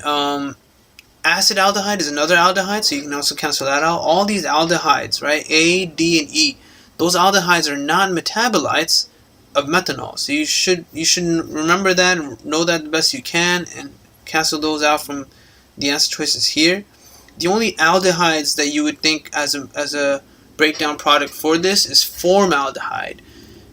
acetaldehyde is another aldehyde, so you can also cancel that out. All these aldehydes, right, A, D, and E, those aldehydes are not metabolites of methanol. So you should remember that and know that the best you can, and cancel those out from the answer choices here. The only aldehydes that you would think as a breakdown product for this is formaldehyde,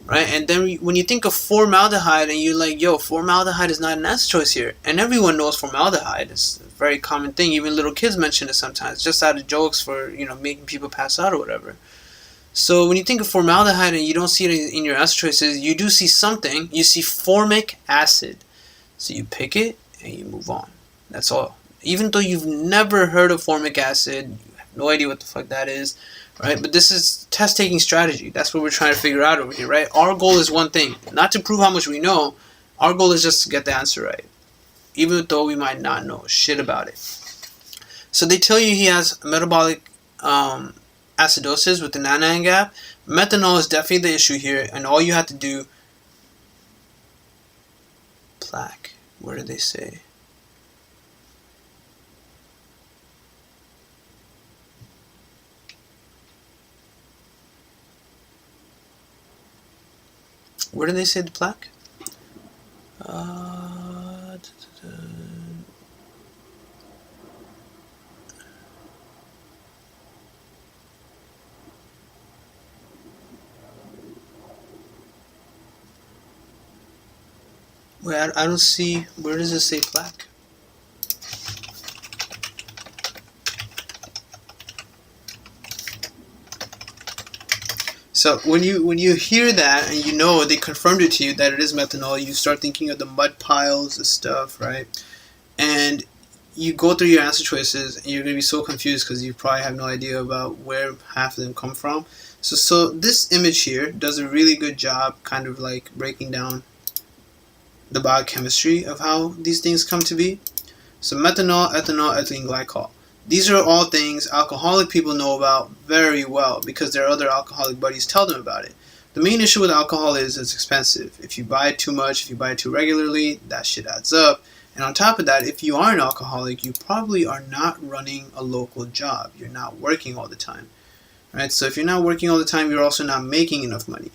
right? And then when you think of formaldehyde and you're like, yo, formaldehyde is not an answer choice here, and everyone knows formaldehyde. It's a very common thing. Even little kids mention it sometimes, just out of jokes for, making people pass out or whatever. So when you think of formaldehyde and you don't see it in your answer choices, you do see something. You see formic acid. So you pick it and you move on. That's all. Even though you've never heard of formic acid, you have no idea what the fuck that is, right? But this is test-taking strategy. That's what we're trying to figure out over here, right? Our goal is one thing, not to prove how much we know. Our goal is just to get the answer right, even though we might not know shit about it. So they tell you he has metabolic acidosis with an anion gap, methanol is definitely the issue here, and all you have to do, plaque, what did they say? Where did they say the plaque? Wait, I don't see, where does it say plaque? So when you hear that and you know they confirmed it to you that it is methanol, you start thinking of the mud piles and stuff, right? And you go through your answer choices and you're going to be so confused because you probably have no idea about where half of them come from. So this image here does a really good job kind of like breaking down the biochemistry of how these things come to be. So methanol, ethanol, ethylene glycol. These are all things alcoholic people know about very well because their other alcoholic buddies tell them about it. The main issue with alcohol is it's expensive. If you buy it too much, if you buy it too regularly, that shit adds up. And on top of that, if you are an alcoholic, you probably are not running a local job. You're not working all the time. Right? So if you're not working all the time, you're also not making enough money.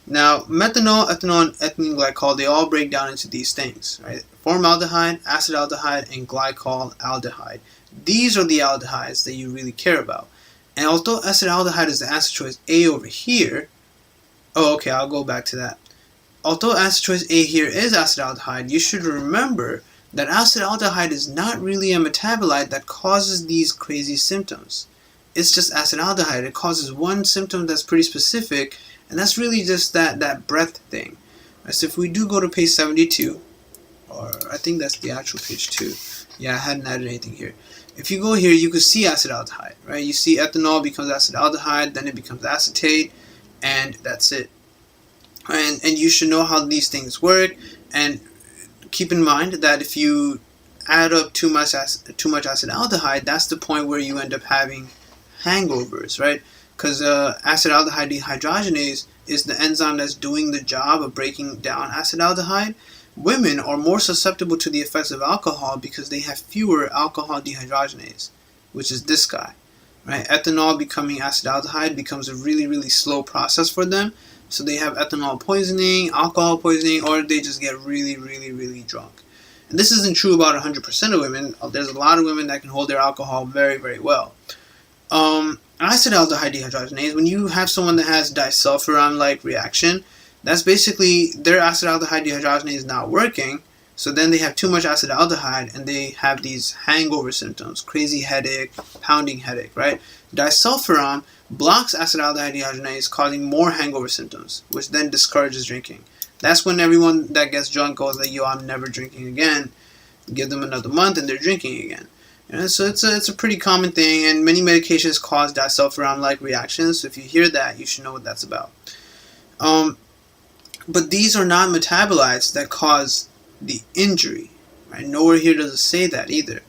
Now, methanol, ethanol, and ethylene glycol, they all break down into these things, right? Formaldehyde, acetaldehyde, and glycol aldehyde. These are the aldehydes that you really care about. And although acetaldehyde is the answer choice A over here, I'll go back to that. Although answer choice A here is acetaldehyde, you should remember that acetaldehyde is not really a metabolite that causes these crazy symptoms. It's just acetaldehyde. It causes one symptom that's pretty specific, and that's really just that breath thing. Right, so if we do go to page 72, or I think that's the actual page 2. Yeah, I hadn't added anything here. If you go here, you can see acetaldehyde, right? You see ethanol becomes acetaldehyde, then it becomes acetate, and that's it. And you should know how these things work, and keep in mind that if you add up too much acetaldehyde, that's the point where you end up having hangovers, right? Because acetaldehyde dehydrogenase is the enzyme that's doing the job of breaking down acetaldehyde. Women are more susceptible to the effects of alcohol because they have fewer alcohol dehydrogenase, which is this guy, right? Ethanol becoming acetaldehyde becomes a really, really slow process for them. So they have ethanol poisoning, alcohol poisoning, or they just get really, really, really drunk. And this isn't true about 100% of women. There's a lot of women that can hold their alcohol very, very well. Acetaldehyde dehydrogenase, when you have someone that has disulfiram-like reaction, that's basically their acetaldehyde dehydrogenase is not working, so then they have too much acetaldehyde and they have these hangover symptoms, crazy headache, pounding headache, right? Disulfiram blocks acetaldehyde dehydrogenase, causing more hangover symptoms, which then discourages drinking. That's when everyone that gets drunk goes like, yo, I'm never drinking again. Give them another month and they're drinking again. So it's a pretty common thing, and many medications cause disulfiram-like reactions. So if you hear that, you should know what that's about. But these are not metabolites that cause the injury. Right? Nowhere here does it say that either.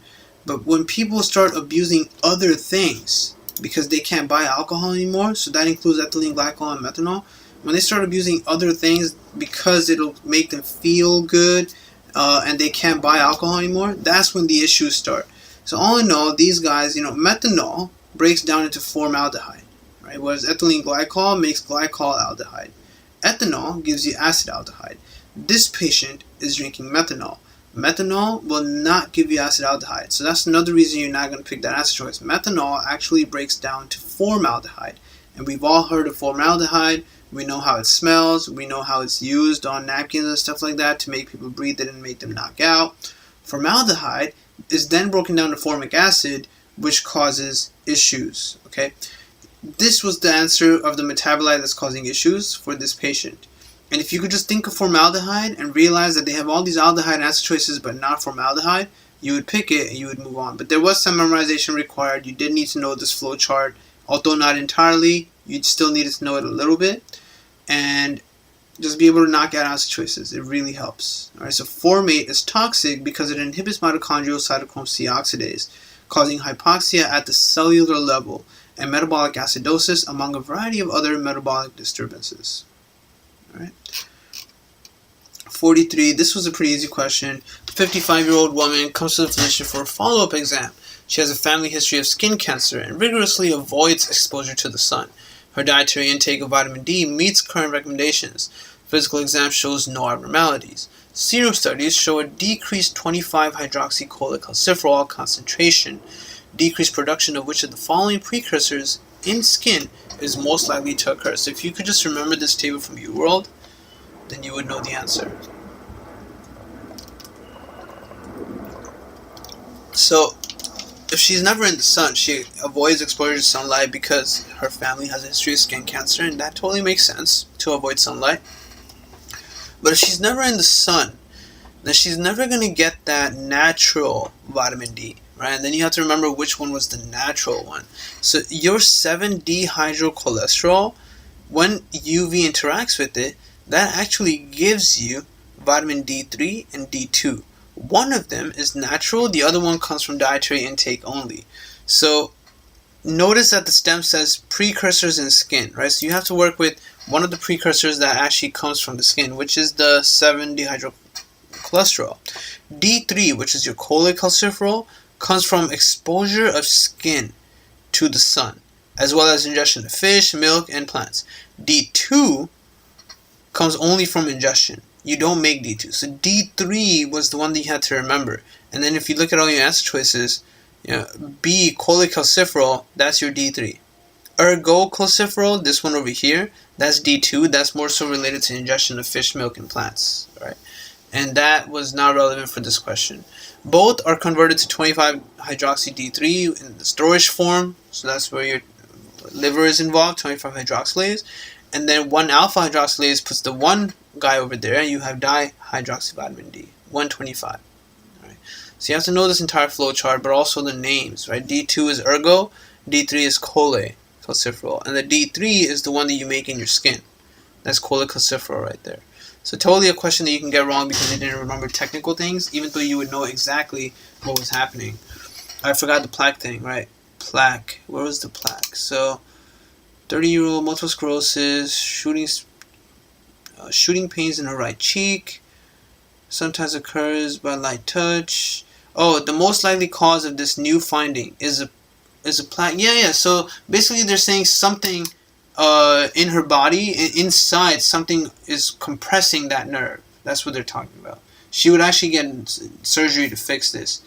But when people start abusing other things because they can't buy alcohol anymore, so that includes ethylene glycol and methanol, when they start abusing other things because it'll make them feel good and they can't buy alcohol anymore, that's when the issues start. So all in all, these guys, methanol breaks down into formaldehyde, right? Whereas ethylene glycol makes glycol aldehyde. Ethanol gives you acetaldehyde. This patient is drinking methanol. Methanol will not give you acetaldehyde. So that's another reason you're not going to pick that answer choice. Methanol actually breaks down to formaldehyde. And we've all heard of formaldehyde. We know how it smells. We know how it's used on napkins and stuff like that to make people breathe it and make them knock out. Formaldehyde is then broken down to formic acid, which causes issues. Okay, this was the answer of the metabolite that's causing issues for this patient. And if you could just think of formaldehyde and realize that they have all these aldehyde answer choices but not formaldehyde, you would pick it and you would move on. But there was some memorization required. You did need to know this flow chart, although not entirely. You still needed to know it a little bit, and just be able to knock out answer choices. It really helps. All right, so formate is toxic because it inhibits mitochondrial cytochrome C oxidase, causing hypoxia at the cellular level. and metabolic acidosis, among a variety of other metabolic disturbances. All right. 43. This was a pretty easy question. A 55-year-old woman comes to the physician for a follow-up exam. She has a family history of skin cancer and rigorously avoids exposure to the sun. Her dietary intake of vitamin D meets current recommendations. Physical exam shows no abnormalities. Serum studies show a decreased 25-hydroxycholecalciferol concentration. Decreased production of which of the following precursors in skin is most likely to occur? So if you could just remember this table from UWorld, then you would know the answer. So if she's never in the sun, she avoids exposure to sunlight because her family has a history of skin cancer, and that totally makes sense to avoid sunlight. But if she's never in the sun, then she's never going to get that natural vitamin D, right? And then you have to remember which one was the natural one. So your 7-dehydrocholesterol, when UV interacts with it, that actually gives you vitamin D3 and D2. One of them is natural, the other one comes from dietary intake only. So notice that the stem says precursors in skin, right? So you have to work with one of the precursors that actually comes from the skin, which is the 7-dehydrocholesterol. D3, which is your cholecalciferol, comes from exposure of skin to the sun, as well as ingestion of fish, milk, and plants. D2 comes only from ingestion. You don't make D2. So D3 was the one that you had to remember. And then if you look at all your answer choices, B, cholecalciferol, that's your D3. Ergocalciferol, this one over here, that's D2. That's more so related to ingestion of fish, milk, and plants. Right? And that was not relevant for this question. Both are converted to 25-hydroxy-D3 in the storage form. So that's where your liver is involved, 25-hydroxylase. And then 1-alpha-hydroxylase puts the one guy over there, and you have dihydroxyvitamin D, 125. Right? So you have to know this entire flow chart, but also the names, right? D2 is ergo, D3 is cholecalciferol, and the D3 is the one that you make in your skin. That's cholecalciferol right there. So totally a question that you can get wrong because you didn't remember technical things, even though you would know exactly what was happening. I forgot the plaque thing, right? Plaque. Where was the plaque? So 30-year-old multiple sclerosis, shooting pains in her right cheek, sometimes occurs by light touch. Oh, the most likely cause of this new finding is a plaque. Yeah. So basically, they're saying something in her body, inside, something is compressing that nerve. That's what they're talking about. She would actually get surgery to fix this.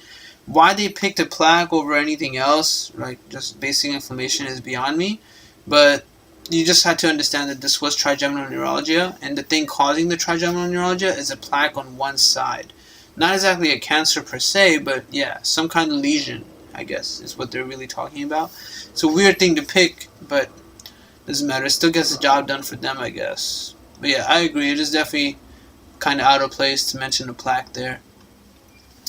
Why they picked a plaque over anything else, like just basic inflammation, is beyond me. But you just had to understand that this was trigeminal neuralgia, and the thing causing the trigeminal neuralgia is a plaque on one side. Not exactly a cancer per se, but yeah, some kind of lesion, I guess, is what they're really talking about. It's a weird thing to pick, but doesn't matter. It still gets the job done for them, I guess. But yeah, I agree. It is definitely kind of out of place to mention a plaque there.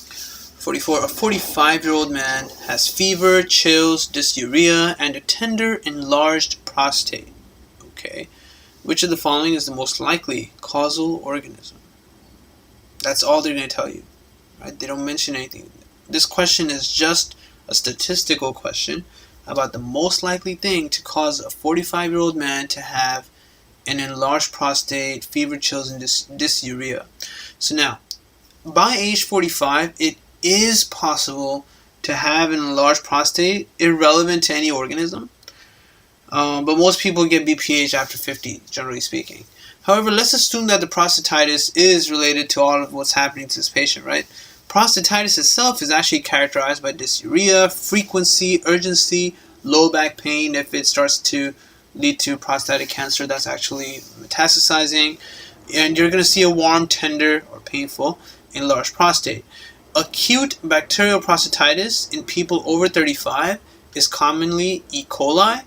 44. A 45-year-old man has fever, chills, dysuria, and a tender, enlarged prostate. Okay. Which of the following is the most likely causal organism? That's all they're going to tell you. Right? They don't mention anything. This question is just a statistical question about the most likely thing to cause a 45-year-old man to have an enlarged prostate, fever, chills, and dysuria. So now, by age 45, it is possible to have an enlarged prostate irrelevant to any organism. But most people get BPH after 50, generally speaking. However, let's assume that the prostatitis is related to all of what's happening to this patient, right? Prostatitis itself is actually characterized by dysuria, frequency, urgency, low back pain. If it starts to lead to prostatic cancer, that's actually metastasizing. And you're going to see a warm, tender, or painful enlarged prostate. Acute bacterial prostatitis in people over 35 is commonly E. coli.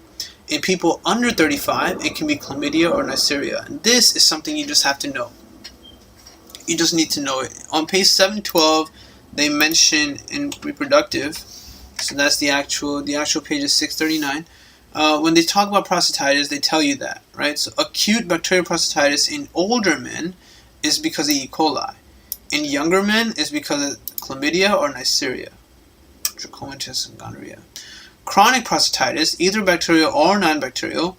In people under 35, it can be chlamydia or Neisseria. And this is something you just have to know. You just need to know it. On page 712, they mention in reproductive, so that's the actual page is 639. When they talk about prostatitis, they tell you that, right? So acute bacterial prostatitis in older men is because of E. coli. In younger men is because of chlamydia or Neisseria, trichomonas and gonorrhea. Chronic prostatitis, either bacterial or non-bacterial,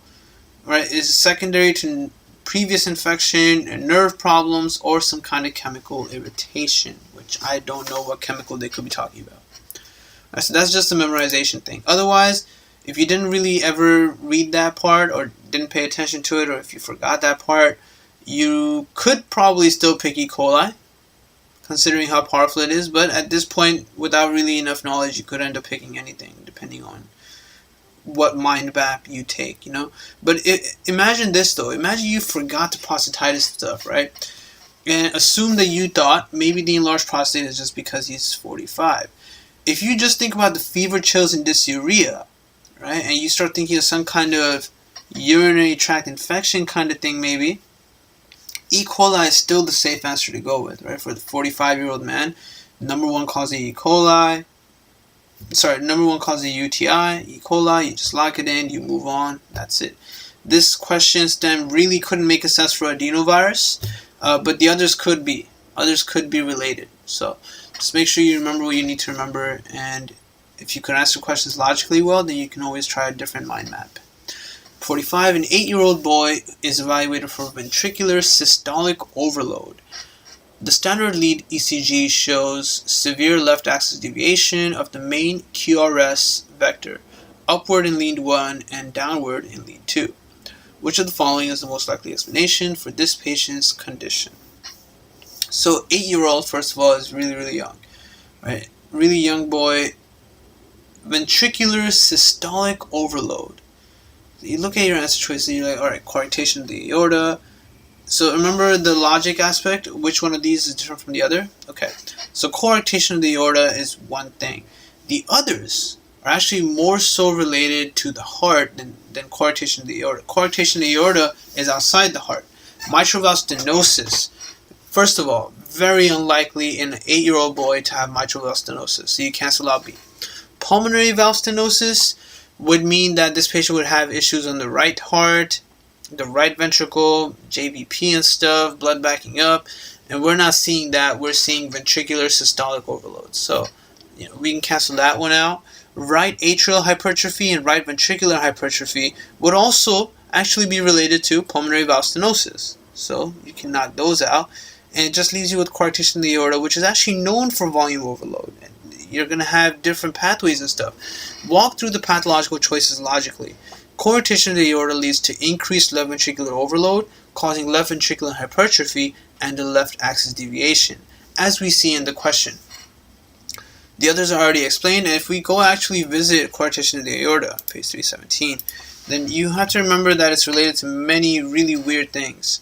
right, is secondary to previous infection, nerve problems, or some kind of chemical irritation, which I don't know what chemical they could be talking about. Right, so that's just a memorization thing. Otherwise, if you didn't really ever read that part or didn't pay attention to it, or if you forgot that part, you could probably still pick E. coli, considering how powerful it is. But at this point, without really enough knowledge, you could end up picking anything, depending on what mind map you take, But imagine this, though. Imagine you forgot the prostatitis stuff, right? And assume that you thought maybe the enlarged prostate is just because he's 45. If you just think about the fever, chills, and dysuria, right, and you start thinking of some kind of urinary tract infection kind of thing, maybe, E. coli is still the safe answer to go with, right? For the 45-year-old man, number one cause of number one cause of UTI, E. coli. You just lock it in, you move on, that's it. This question stem really couldn't make a sense for adenovirus, but the others could be. Others could be related. So just make sure you remember what you need to remember, and if you can answer questions logically well, then you can always try a different mind map. 45, an 8-year-old boy is evaluated for ventricular systolic overload. The standard lead ECG shows severe left axis deviation of the main QRS vector, upward in lead 1 and downward in lead 2. Which of the following is the most likely explanation for this patient's condition? So 8-year-old, first of all, is really, really young, right? Really young boy. Ventricular systolic overload. You look at your answer choices, you're like, alright, coarctation of the aorta. So remember the logic aspect, which one of these is different from the other? Okay, so coarctation of the aorta is one thing. The others are actually more so related to the heart than coarctation of the aorta. Coarctation of the aorta is outside the heart. Mitral valve stenosis, first of all, very unlikely in an 8-year-old boy to have mitral valve stenosis, so you cancel out B. Pulmonary valve stenosis would mean that this patient would have issues on the right heart, the right ventricle, JVP and stuff, blood backing up, and we're not seeing that. We're seeing ventricular systolic overload. So, we can cancel that one out. Right atrial hypertrophy and right ventricular hypertrophy would also actually be related to pulmonary valve stenosis. So, you can knock those out, and it just leaves you with coarctation of the aorta, which is actually known for volume overload. You're going to have different pathways and stuff. Walk through the pathological choices logically. Coarctation of the aorta leads to increased left ventricular overload, causing left ventricular hypertrophy and a left axis deviation, as we see in the question. The others are already explained, and if we go actually visit coarctation of the aorta, page 317, then you have to remember that it's related to many really weird things.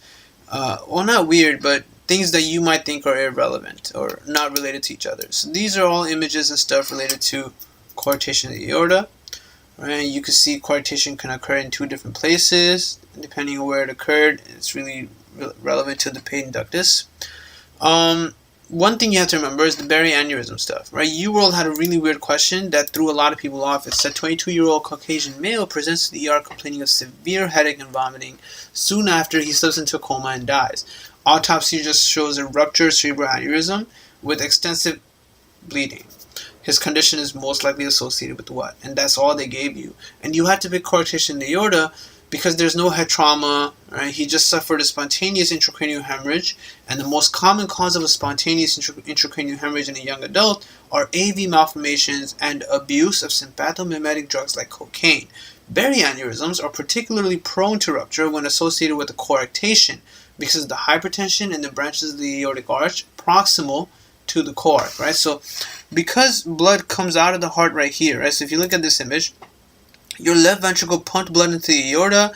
Well, not weird, but things that you might think are irrelevant or not related to each other. So these are all images and stuff related to coarctation of the aorta. Right? You can see coarctation can occur in 2 different places, depending on where it occurred. It's really relevant to the patent ductus. One thing you have to remember is the Berry aneurysm stuff. Right? UWorld had a really weird question that threw a lot of people off. It said 22-year-old Caucasian male presents to the ER complaining of severe headache and vomiting. Soon after, he slips into a coma and dies. Autopsy just shows a ruptured cerebral aneurysm with extensive bleeding. His condition is most likely associated with what? And that's all they gave you. And you had to pick coarctation of the aorta because there's no head trauma, right? He just suffered a spontaneous intracranial hemorrhage, and the most common cause of a spontaneous intracranial hemorrhage in a young adult are AV malformations and abuse of sympathomimetic drugs like cocaine. Berry aneurysms are particularly prone to rupture when associated with a coarctation because of the hypertension in the branches of the aortic arch proximal to the coarc, right? So because blood comes out of the heart right here, right? So if you look at this image, your left ventricle pumped blood into the aorta,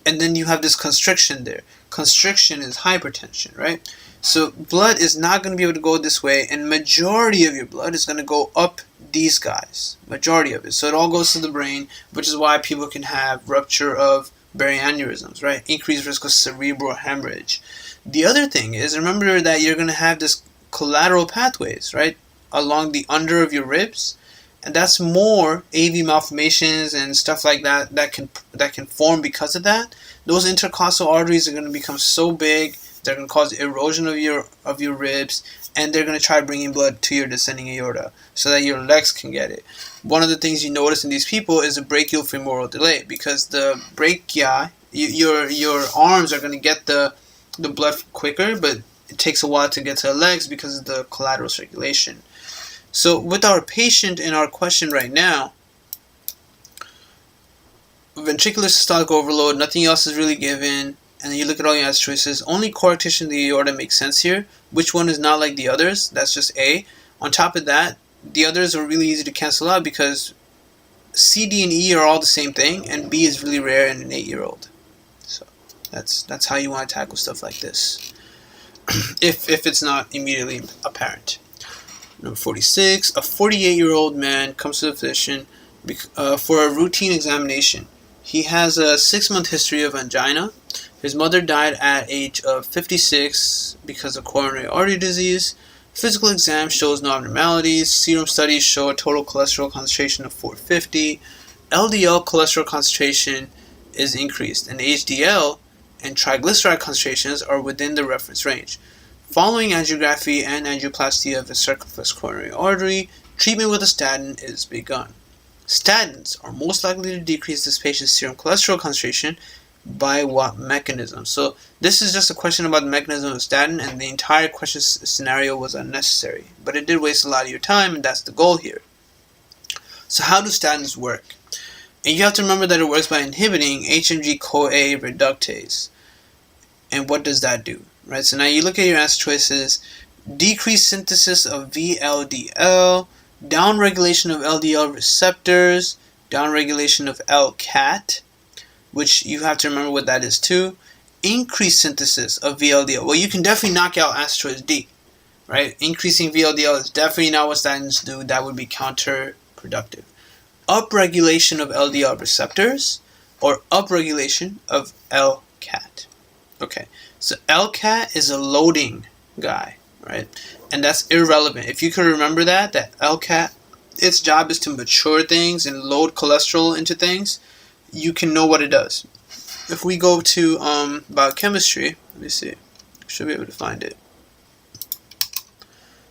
and then you have this constriction there. Constriction is hypertension, right? So blood is not going to be able to go this way, and majority of your blood is going to go up these guys. Majority of it. So it all goes to the brain, which is why people can have rupture of Berry aneurysms, right? Increased risk of cerebral hemorrhage. The other thing is, remember that you're going to have this collateral pathways, right, along the under of your ribs, and that's more AV malformations and stuff like that can form because of that. Those intercostal arteries are going to become so big They're going to cause erosion of your ribs, and they're going to try bringing blood to your descending aorta so that your legs can get it. One of the things you notice in these people is a brachiofemoral delay, because the brachia, your arms are going to get the blood quicker, but it takes a while to get to the legs because of the collateral circulation. So with our patient in our question right now, ventricular systolic overload, nothing else is really given, and then you look at all your answer choices, only coarctation of the aorta makes sense here. Which one is not like the others? That's just A. On top of that, the others are really easy to cancel out because C, D, and E are all the same thing, and B is really rare in an 8-year-old. So that's how you want to tackle stuff like this, if it's not immediately apparent. Number 46, a 48-year-old man comes to the physician for a routine examination. He has a 6-month history of angina. His mother died at age of 56 because of coronary artery disease. Physical exam shows no abnormalities. Serum studies show a total cholesterol concentration of 450. LDL cholesterol concentration is increased, and HDL and triglyceride concentrations are within the reference range. Following angiography and angioplasty of the circumflex coronary artery, treatment with a statin is begun. Statins are most likely to decrease this patient's serum cholesterol concentration. By what mechanism? So this is just a question about the mechanism of statin, and the entire question scenario was unnecessary. But it did waste a lot of your time, and that's the goal here. So how do statins work? And you have to remember that it works by inhibiting HMG-CoA reductase. And what does that do? Right. So now you look at your answer choices: decreased synthesis of VLDL, downregulation of LDL receptors, downregulation of LCAT, which you have to remember what that is too. Increased synthesis of VLDL. Well, you can definitely knock out answer choice D, right? Increasing VLDL is definitely not what statins do. That would be counterproductive. Upregulation of LDL receptors, or upregulation of LCAT. Okay, so LCAT is a loading guy, right? And that's irrelevant. If you can remember that LCAT, its job is to mature things and load cholesterol into things, you can know what it does. If we go to biochemistry, let me see, should be able to find it.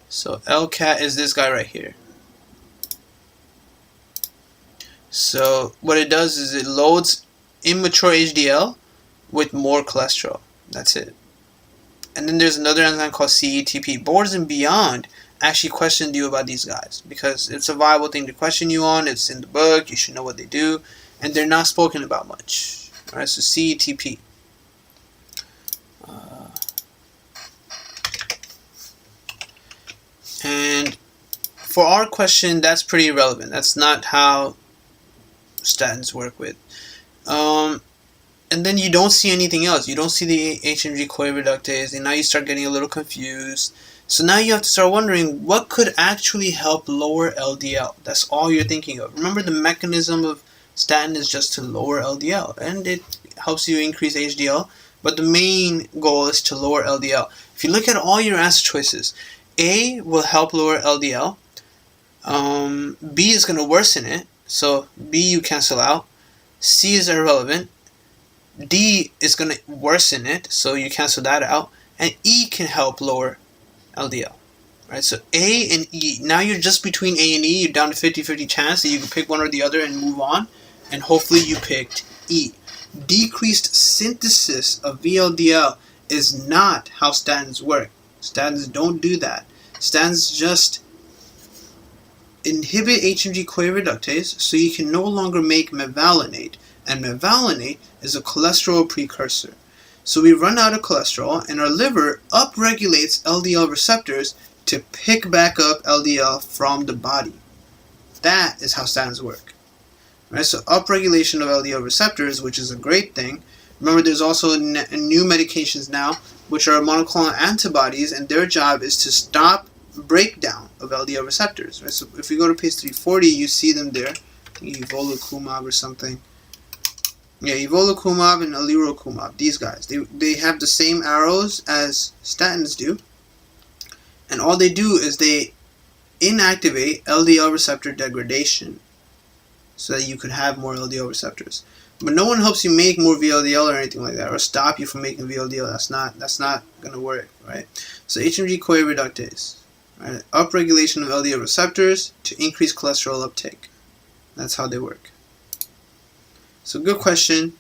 So LCAT is this guy right here. So what it does is it loads immature HDL with more cholesterol. That's it. And then there's another enzyme called CETP. Boards and Beyond actually questioned you about these guys because it's a viable thing to question you on. It's in the book. You should know what they do. And they're not spoken about much. Alright, so CETP. And for our question, that's pretty irrelevant. That's not how statins work with. And then you don't see anything else. You don't see the HMG-CoA reductase, and now you start getting a little confused. So now you have to start wondering what could actually help lower LDL. That's all you're thinking of. Remember, the mechanism of statin is just to lower LDL, and it helps you increase HDL, but the main goal is to lower LDL. If you look at all your answer choices, A will help lower LDL, B is going to worsen it, so B you cancel out, C is irrelevant, D is going to worsen it, so you cancel that out, and E can help lower LDL. Right, so A and E, now you're just between A and E, you're down to 50-50 chance that you can pick one or the other and move on, and hopefully you picked E. Decreased synthesis of VLDL is not how statins work. Statins don't do that. Statins just inhibit HMG-CoA reductase so you can no longer make mevalonate, and mevalonate is a cholesterol precursor. So we run out of cholesterol, and our liver upregulates LDL receptors to pick back up LDL from the body. That is how statins work. Right? So upregulation of LDL receptors, which is a great thing. Remember, there's also new medications now, which are monoclonal antibodies, and their job is to stop breakdown of LDL receptors. Right? So if we go to page 340, you see them there. I think evolocumab or something. Yeah, evolocumab and alirocumab, these guys. They have the same arrows as statins do. And all they do is they inactivate LDL receptor degradation so that you could have more LDL receptors. But no one helps you make more VLDL or anything like that, or stop you from making VLDL. That's not gonna work, right? So HMG-CoA reductase, right? Upregulation of LDL receptors to increase cholesterol uptake. That's how they work. So good question.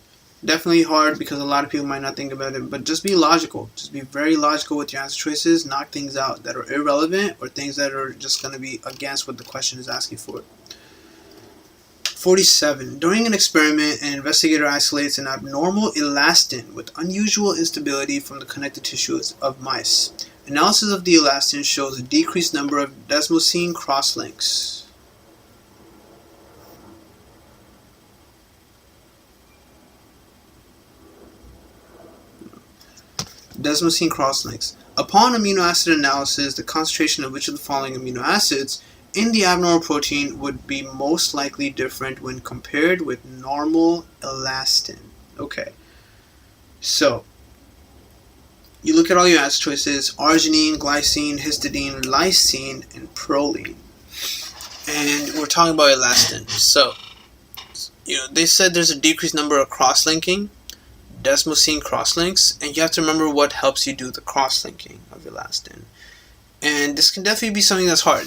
Definitely hard because a lot of people might not think about it, but just be logical. Just be very logical with your answer choices. Knock things out that are irrelevant or things that are just going to be against what the question is asking for. 47. During an experiment, an investigator isolates an abnormal elastin with unusual instability from the connective tissues of mice. Analysis of the elastin shows a decreased number of desmosine crosslinks. Desmosine crosslinks. Upon amino acid analysis, the concentration of which of the following amino acids in the abnormal protein would be most likely different when compared with normal elastin. Okay, so you look at all your answer choices: arginine, glycine, histidine, lysine, and proline. And we're talking about elastin. So, they said there's a decreased number of cross-linking, desmosine crosslinks, and you have to remember what helps you do the cross-linking of elastin. And this can definitely be something that's hard.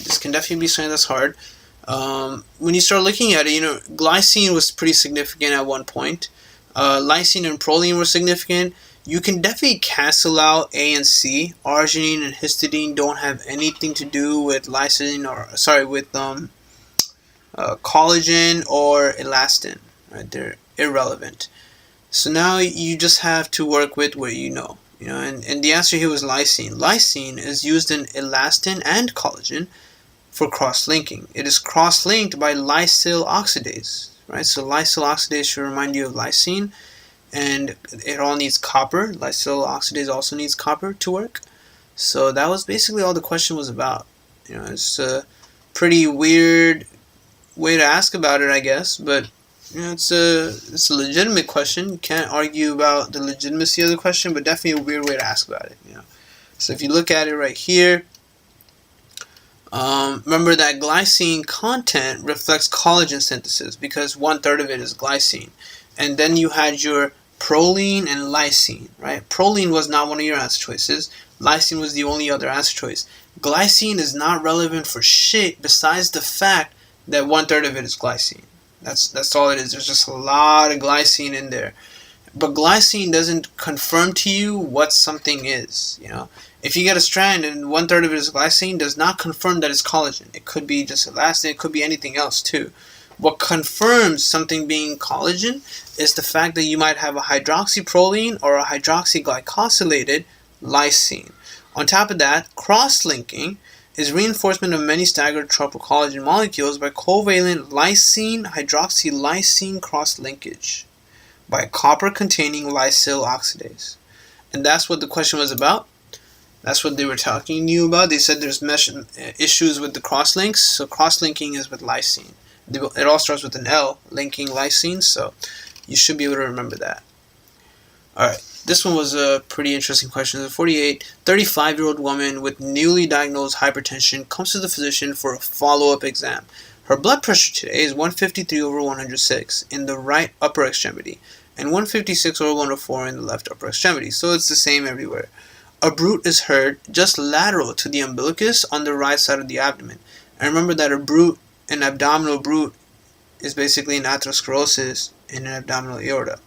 When you start looking at it, glycine was pretty significant at one point. Lysine and proline were significant. You can definitely cancel out A and C. Arginine and histidine don't have anything to do with collagen or elastin. Right? They're irrelevant. So now you just have to work with what you know. And the answer here was lysine. Lysine is used in elastin and collagen for cross-linking. It is cross-linked by lysyl oxidase, right? So lysyl oxidase should remind you of lysine, and it all needs copper. Lysyl oxidase also needs copper to work. So that was basically all the question was about. It's a pretty weird way to ask about it, I guess, but it's a legitimate question. You can't argue about the legitimacy of the question, but definitely a weird way to ask about it. So if you look at it right here, remember that glycine content reflects collagen synthesis because 1/3 of it is glycine. And then you had your proline and lysine, right? Proline was not one of your answer choices. Lysine was the only other answer choice. Glycine is not relevant for shit besides the fact that 1/3 of it is glycine. That's all it is. There's just a lot of glycine in there. But glycine doesn't confirm to you what something is. If you get a strand and 1/3 of it is glycine, does not confirm that it's collagen. It could be just elastin. It could be anything else too. What confirms something being collagen is the fact that you might have a hydroxyproline or a hydroxyglycosylated lysine. On top of that, cross-linking is reinforcement of many staggered tropocollagen molecules by covalent lysine-hydroxylysine cross-linkage by copper-containing lysyl oxidase. And that's what the question was about. That's what they were talking to you about. They said there's issues with the cross-links, so cross-linking is with lysine. It all starts with an L, linking lysine, so you should be able to remember that. Alright. This one was a pretty interesting question. The 35-year-old woman with newly diagnosed hypertension comes to the physician for a follow-up exam. Her blood pressure today is 153/106 in the right upper extremity and 156/104 in the left upper extremity. So it's the same everywhere. A bruit is heard just lateral to the umbilicus on the right side of the abdomen. And remember that an abdominal bruit, is basically an atherosclerosis in an abdominal aorta.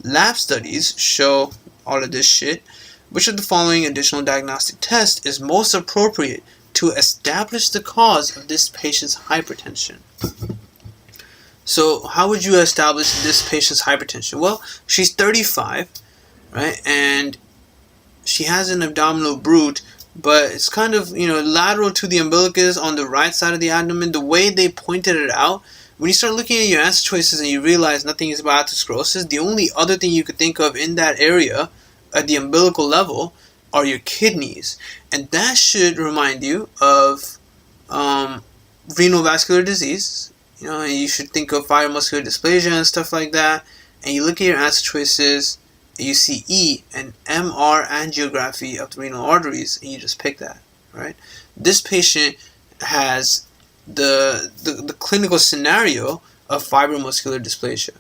Lab studies show all of this shit. Which of the following additional diagnostic test is most appropriate to establish the cause of this patient's hypertension? So how would you establish this patient's hypertension? Well, she's 35, right? And she has an abdominal bruit, but it's kind of, lateral to the umbilicus on the right side of the abdomen. The way they pointed it out, when you start looking at your answer choices and you realize nothing is about atherosclerosis, the only other thing you could think of in that area at the umbilical level are your kidneys. And that should remind you of renal vascular disease. And you should think of fibromuscular dysplasia and stuff like that. And you look at your answer choices and you see E and MR angiography of the renal arteries, and you just pick that, right? This patient has the clinical scenario of fibromuscular dysplasia,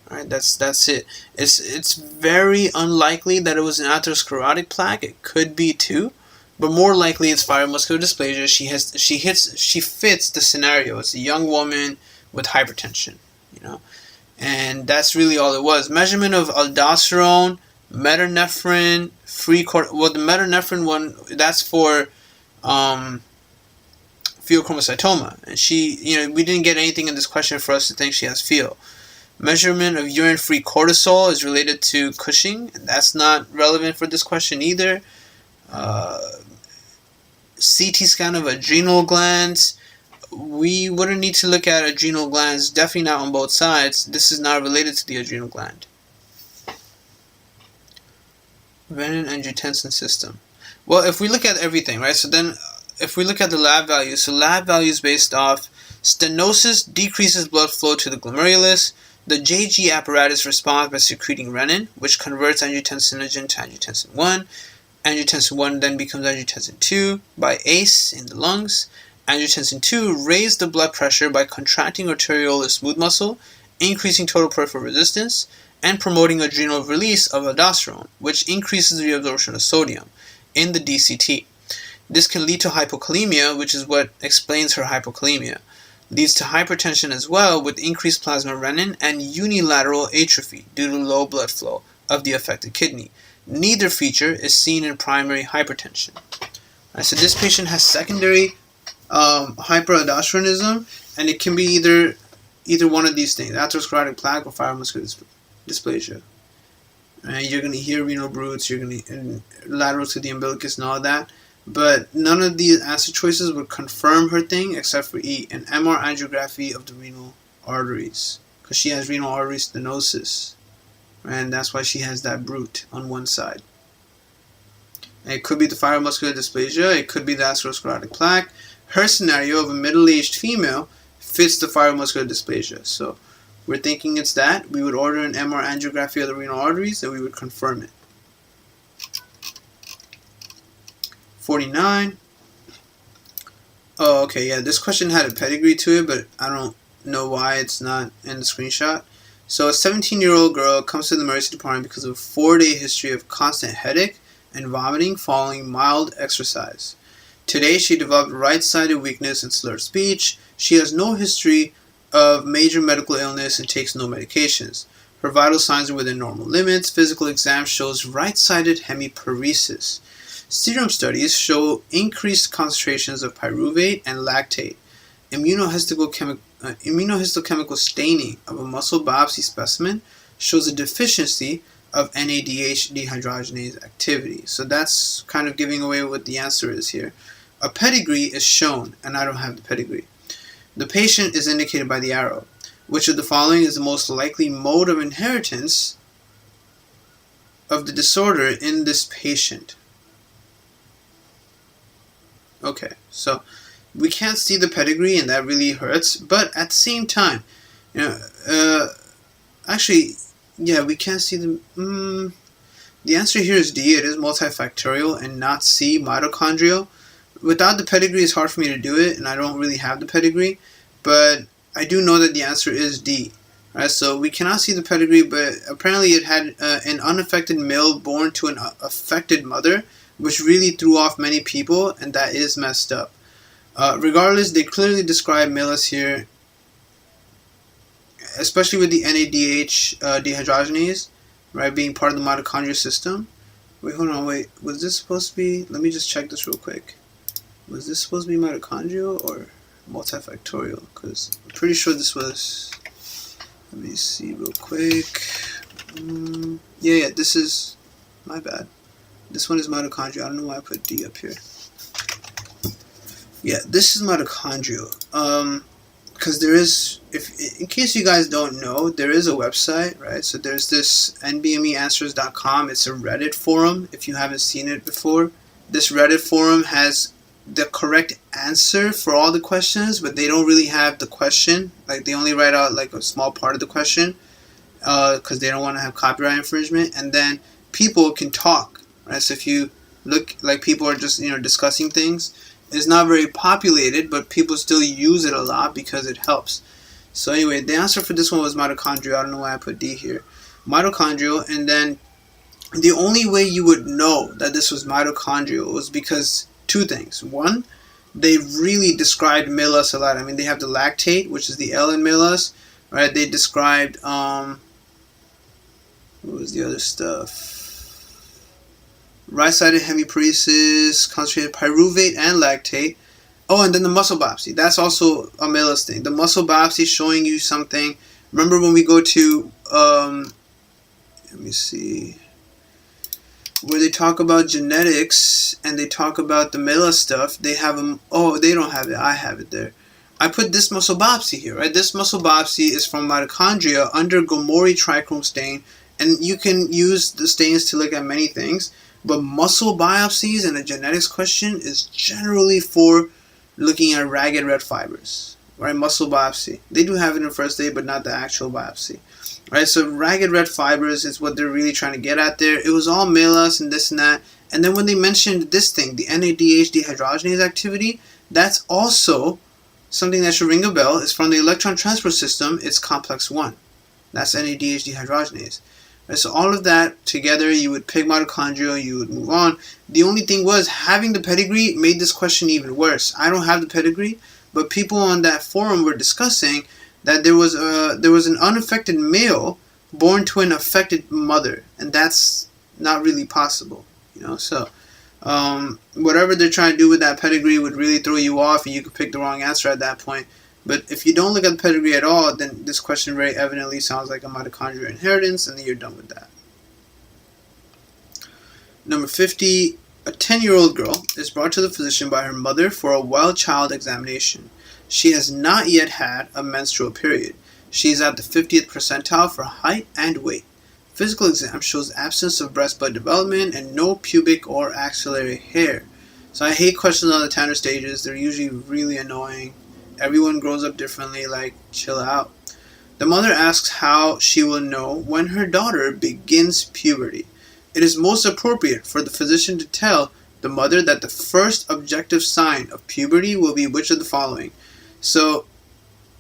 All right, that's it. It's very unlikely that it was an atherosclerotic plaque. It could be too, but more likely it's fibromuscular dysplasia. She fits the scenario. It's a young woman with hypertension, you know, and that's really all it was. Measurement of aldosterone, meternephrine, well, the meternephrine one, that's for pheochromocytoma, and we didn't get anything in this question for us to think she has pheo. Measurement of urine-free cortisol is related to Cushing, and that's not relevant for this question either. CT scan of adrenal glands. We wouldn't need to look at adrenal glands, definitely not on both sides. This is not related to the adrenal gland. Renin-angiotensin system. Well, if we look at everything, right, so then if we look at the lab values, so lab values based off stenosis decreases blood flow to the glomerulus. The JG apparatus responds by secreting renin, which converts angiotensinogen to angiotensin 1. Angiotensin 1 then becomes angiotensin 2 by ACE in the lungs. Angiotensin 2 raises the blood pressure by contracting arteriolar smooth muscle, increasing total peripheral resistance, and promoting adrenal release of aldosterone, which increases the reabsorption of sodium in the DCT. This can lead to hypokalemia, which is what explains her hypokalemia. Leads to hypertension as well, with increased plasma renin and unilateral atrophy due to low blood flow of the affected kidney. Neither feature is seen in primary hypertension. Right, so this patient has secondary hyperaldosteronism, and it can be either one of these things: atherosclerotic plaque or fibromuscular dysplasia. Right, you're going to hear renal brutes, you're going to lateral to the umbilicus and all that. But none of these answer choices would confirm her thing except for E, an MR angiography of the renal arteries, because she has renal artery stenosis, and that's why she has that brute on one side. And it could be the fibromuscular dysplasia, it could be the atherosclerotic plaque. Her scenario of a middle-aged female fits the fibromuscular dysplasia, so we're thinking it's that. We would order an MR angiography of the renal arteries, and we would confirm it. 49. Oh, okay, yeah, this question had a pedigree to it, but I don't know why it's not in the screenshot. So a 17-year-old girl comes to the emergency department because of a 4-day history of constant headache and vomiting following mild exercise. Today, she developed right-sided weakness and slurred speech. She has no history of major medical illness and takes no medications. Her vital signs are within normal limits. Physical exam shows right-sided hemiparesis. Serum studies show increased concentrations of pyruvate and lactate. Immunohistochemical staining of a muscle biopsy specimen shows a deficiency of NADH dehydrogenase activity. So that's kind of giving away what the answer is here. A pedigree is shown, and I don't have the pedigree. The patient is indicated by the arrow. Which of the following is the most likely mode of inheritance of the disorder in this patient? Okay, so we can't see the pedigree, and that really hurts. But at the same time, actually, yeah, we can't see the. The answer here is D. It is multifactorial and not C, mitochondrial. Without the pedigree, it's hard for me to do it, and I don't really have the pedigree. But I do know that the answer is D. Right, so we cannot see the pedigree, but apparently it had an unaffected male born to an affected mother, which really threw off many people, and that is messed up. Regardless, they clearly describe Millis here, especially with the NADH dehydrogenase, right, being part of the mitochondrial system. Wait, hold on, wait. Was this supposed to be... Let me just check this real quick. Was this supposed to be mitochondrial or multifactorial? Because I'm pretty sure this was... Let me see real quick. Yeah, this is... My bad. This one is mitochondrial. I don't know why I put D up here. Yeah, this is mitochondrial. Because there is, in case you guys don't know, there is a website, right? So there's this NBMEanswers.com. It's a Reddit forum, if you haven't seen it before. This Reddit forum has the correct answer for all the questions, but they don't really have the question. Like, they only write out, like, a small part of the question, because they don't want to have copyright infringement. And then people can talk. Right, so if you look like people are just discussing things, it's not very populated, but people still use it a lot because it helps. So anyway, the answer for this one was mitochondrial. I don't know why I put D here. Mitochondrial, and then the only way you would know that this was mitochondrial was because two things. One, they really described millus a lot. I mean, they have the lactate, which is the L in millus, right? They described, what was the other stuff? Right-sided hemiparesis, concentrated pyruvate and lactate. Oh, and then the muscle biopsy. That's also a millus thing. The muscle biopsy showing you something. Remember when we go to, let me see, where they talk about genetics and they talk about the millus stuff, they have them. Oh, they don't have it. I have it there. I put this muscle biopsy here, right? This muscle biopsy is from mitochondria under Gomori trichrome stain, and you can use the stains to look at many things. But muscle biopsies in a genetics question is generally for looking at ragged red fibers, right? Muscle biopsy. They do have it in first aid, but not the actual biopsy, right? So ragged red fibers is what they're really trying to get at there. It was all millus and this and that. And then when they mentioned this thing, the NADH dehydrogenase activity, that's also something that should ring a bell. It's from the electron transport system. It's complex 1. That's NADH dehydrogenase. Right, so all of that together, you would pick mitochondrial, you would move on. The only thing was, having the pedigree made this question even worse. I don't have the pedigree, but people on that forum were discussing that there was an unaffected male born to an affected mother, and that's not really possible, you know. So whatever they're trying to do with that pedigree would really throw you off, and you could pick the wrong answer at that point. But if you don't look at the pedigree at all, then this question very evidently sounds like a mitochondrial inheritance, and then you're done with that. Number 50, a 10-year-old girl is brought to the physician by her mother for a well-child examination. She has not yet had a menstrual period. She is at the 50th percentile for height and weight. Physical exam shows absence of breast bud development and no pubic or axillary hair. So I hate questions on the Tanner stages. They're usually really annoying. Everyone grows up differently, like, chill out. The mother asks how she will know when her daughter begins puberty. It is most appropriate for the physician to tell the mother that the first objective sign of puberty will be which of the following. So,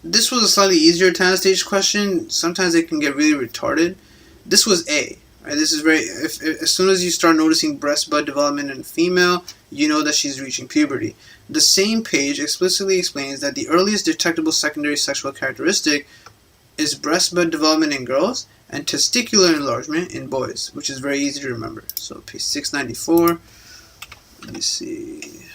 this was a slightly easier Tanner stage question. Sometimes it can get really retarded. This was A. Right? This is very, as soon as you start noticing breast bud development in a female, you know that she's reaching puberty. The same page explicitly explains that the earliest detectable secondary sexual characteristic is breast bud development in girls and testicular enlargement in boys, which is very easy to remember. So page 694. Let me see.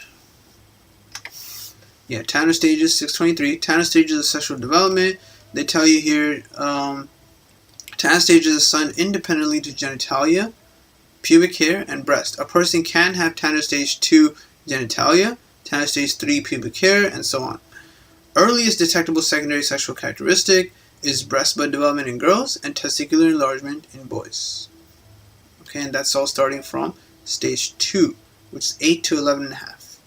Yeah, Tanner stages, 623. Tanner stages of sexual development. They tell you here, Tanner stages assign independently to genitalia, pubic hair, and breast. A person can have Tanner stage 2 genitalia, Tanner stage 3 pubic hair, and so on. Earliest detectable secondary sexual characteristic is breast bud development in girls and testicular enlargement in boys. Okay, and that's all starting from stage 2, which is 8 to 11.5.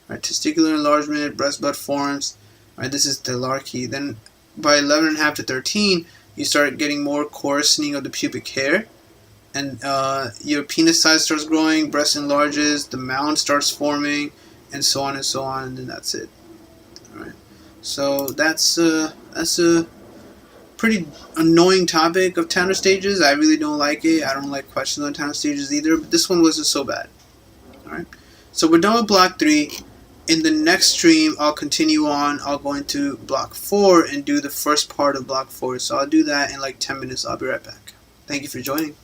Right, testicular enlargement, breast bud forms. Right, this is the larky. Then by 11.5 to 13, you start getting more coarsening of the pubic hair, and your penis size starts growing, breast enlarges, the mound starts forming, and so on, and then that's it. All right. So that's a pretty annoying topic of Tanner stages. I really don't like it. I don't like questions on Tanner stages either, but this one wasn't so bad. All right. So we're done with block 3. In the next stream, I'll continue on. I'll go into block 4 and do the first part of block 4. So I'll do that in like 10 minutes. I'll be right back. Thank you for joining.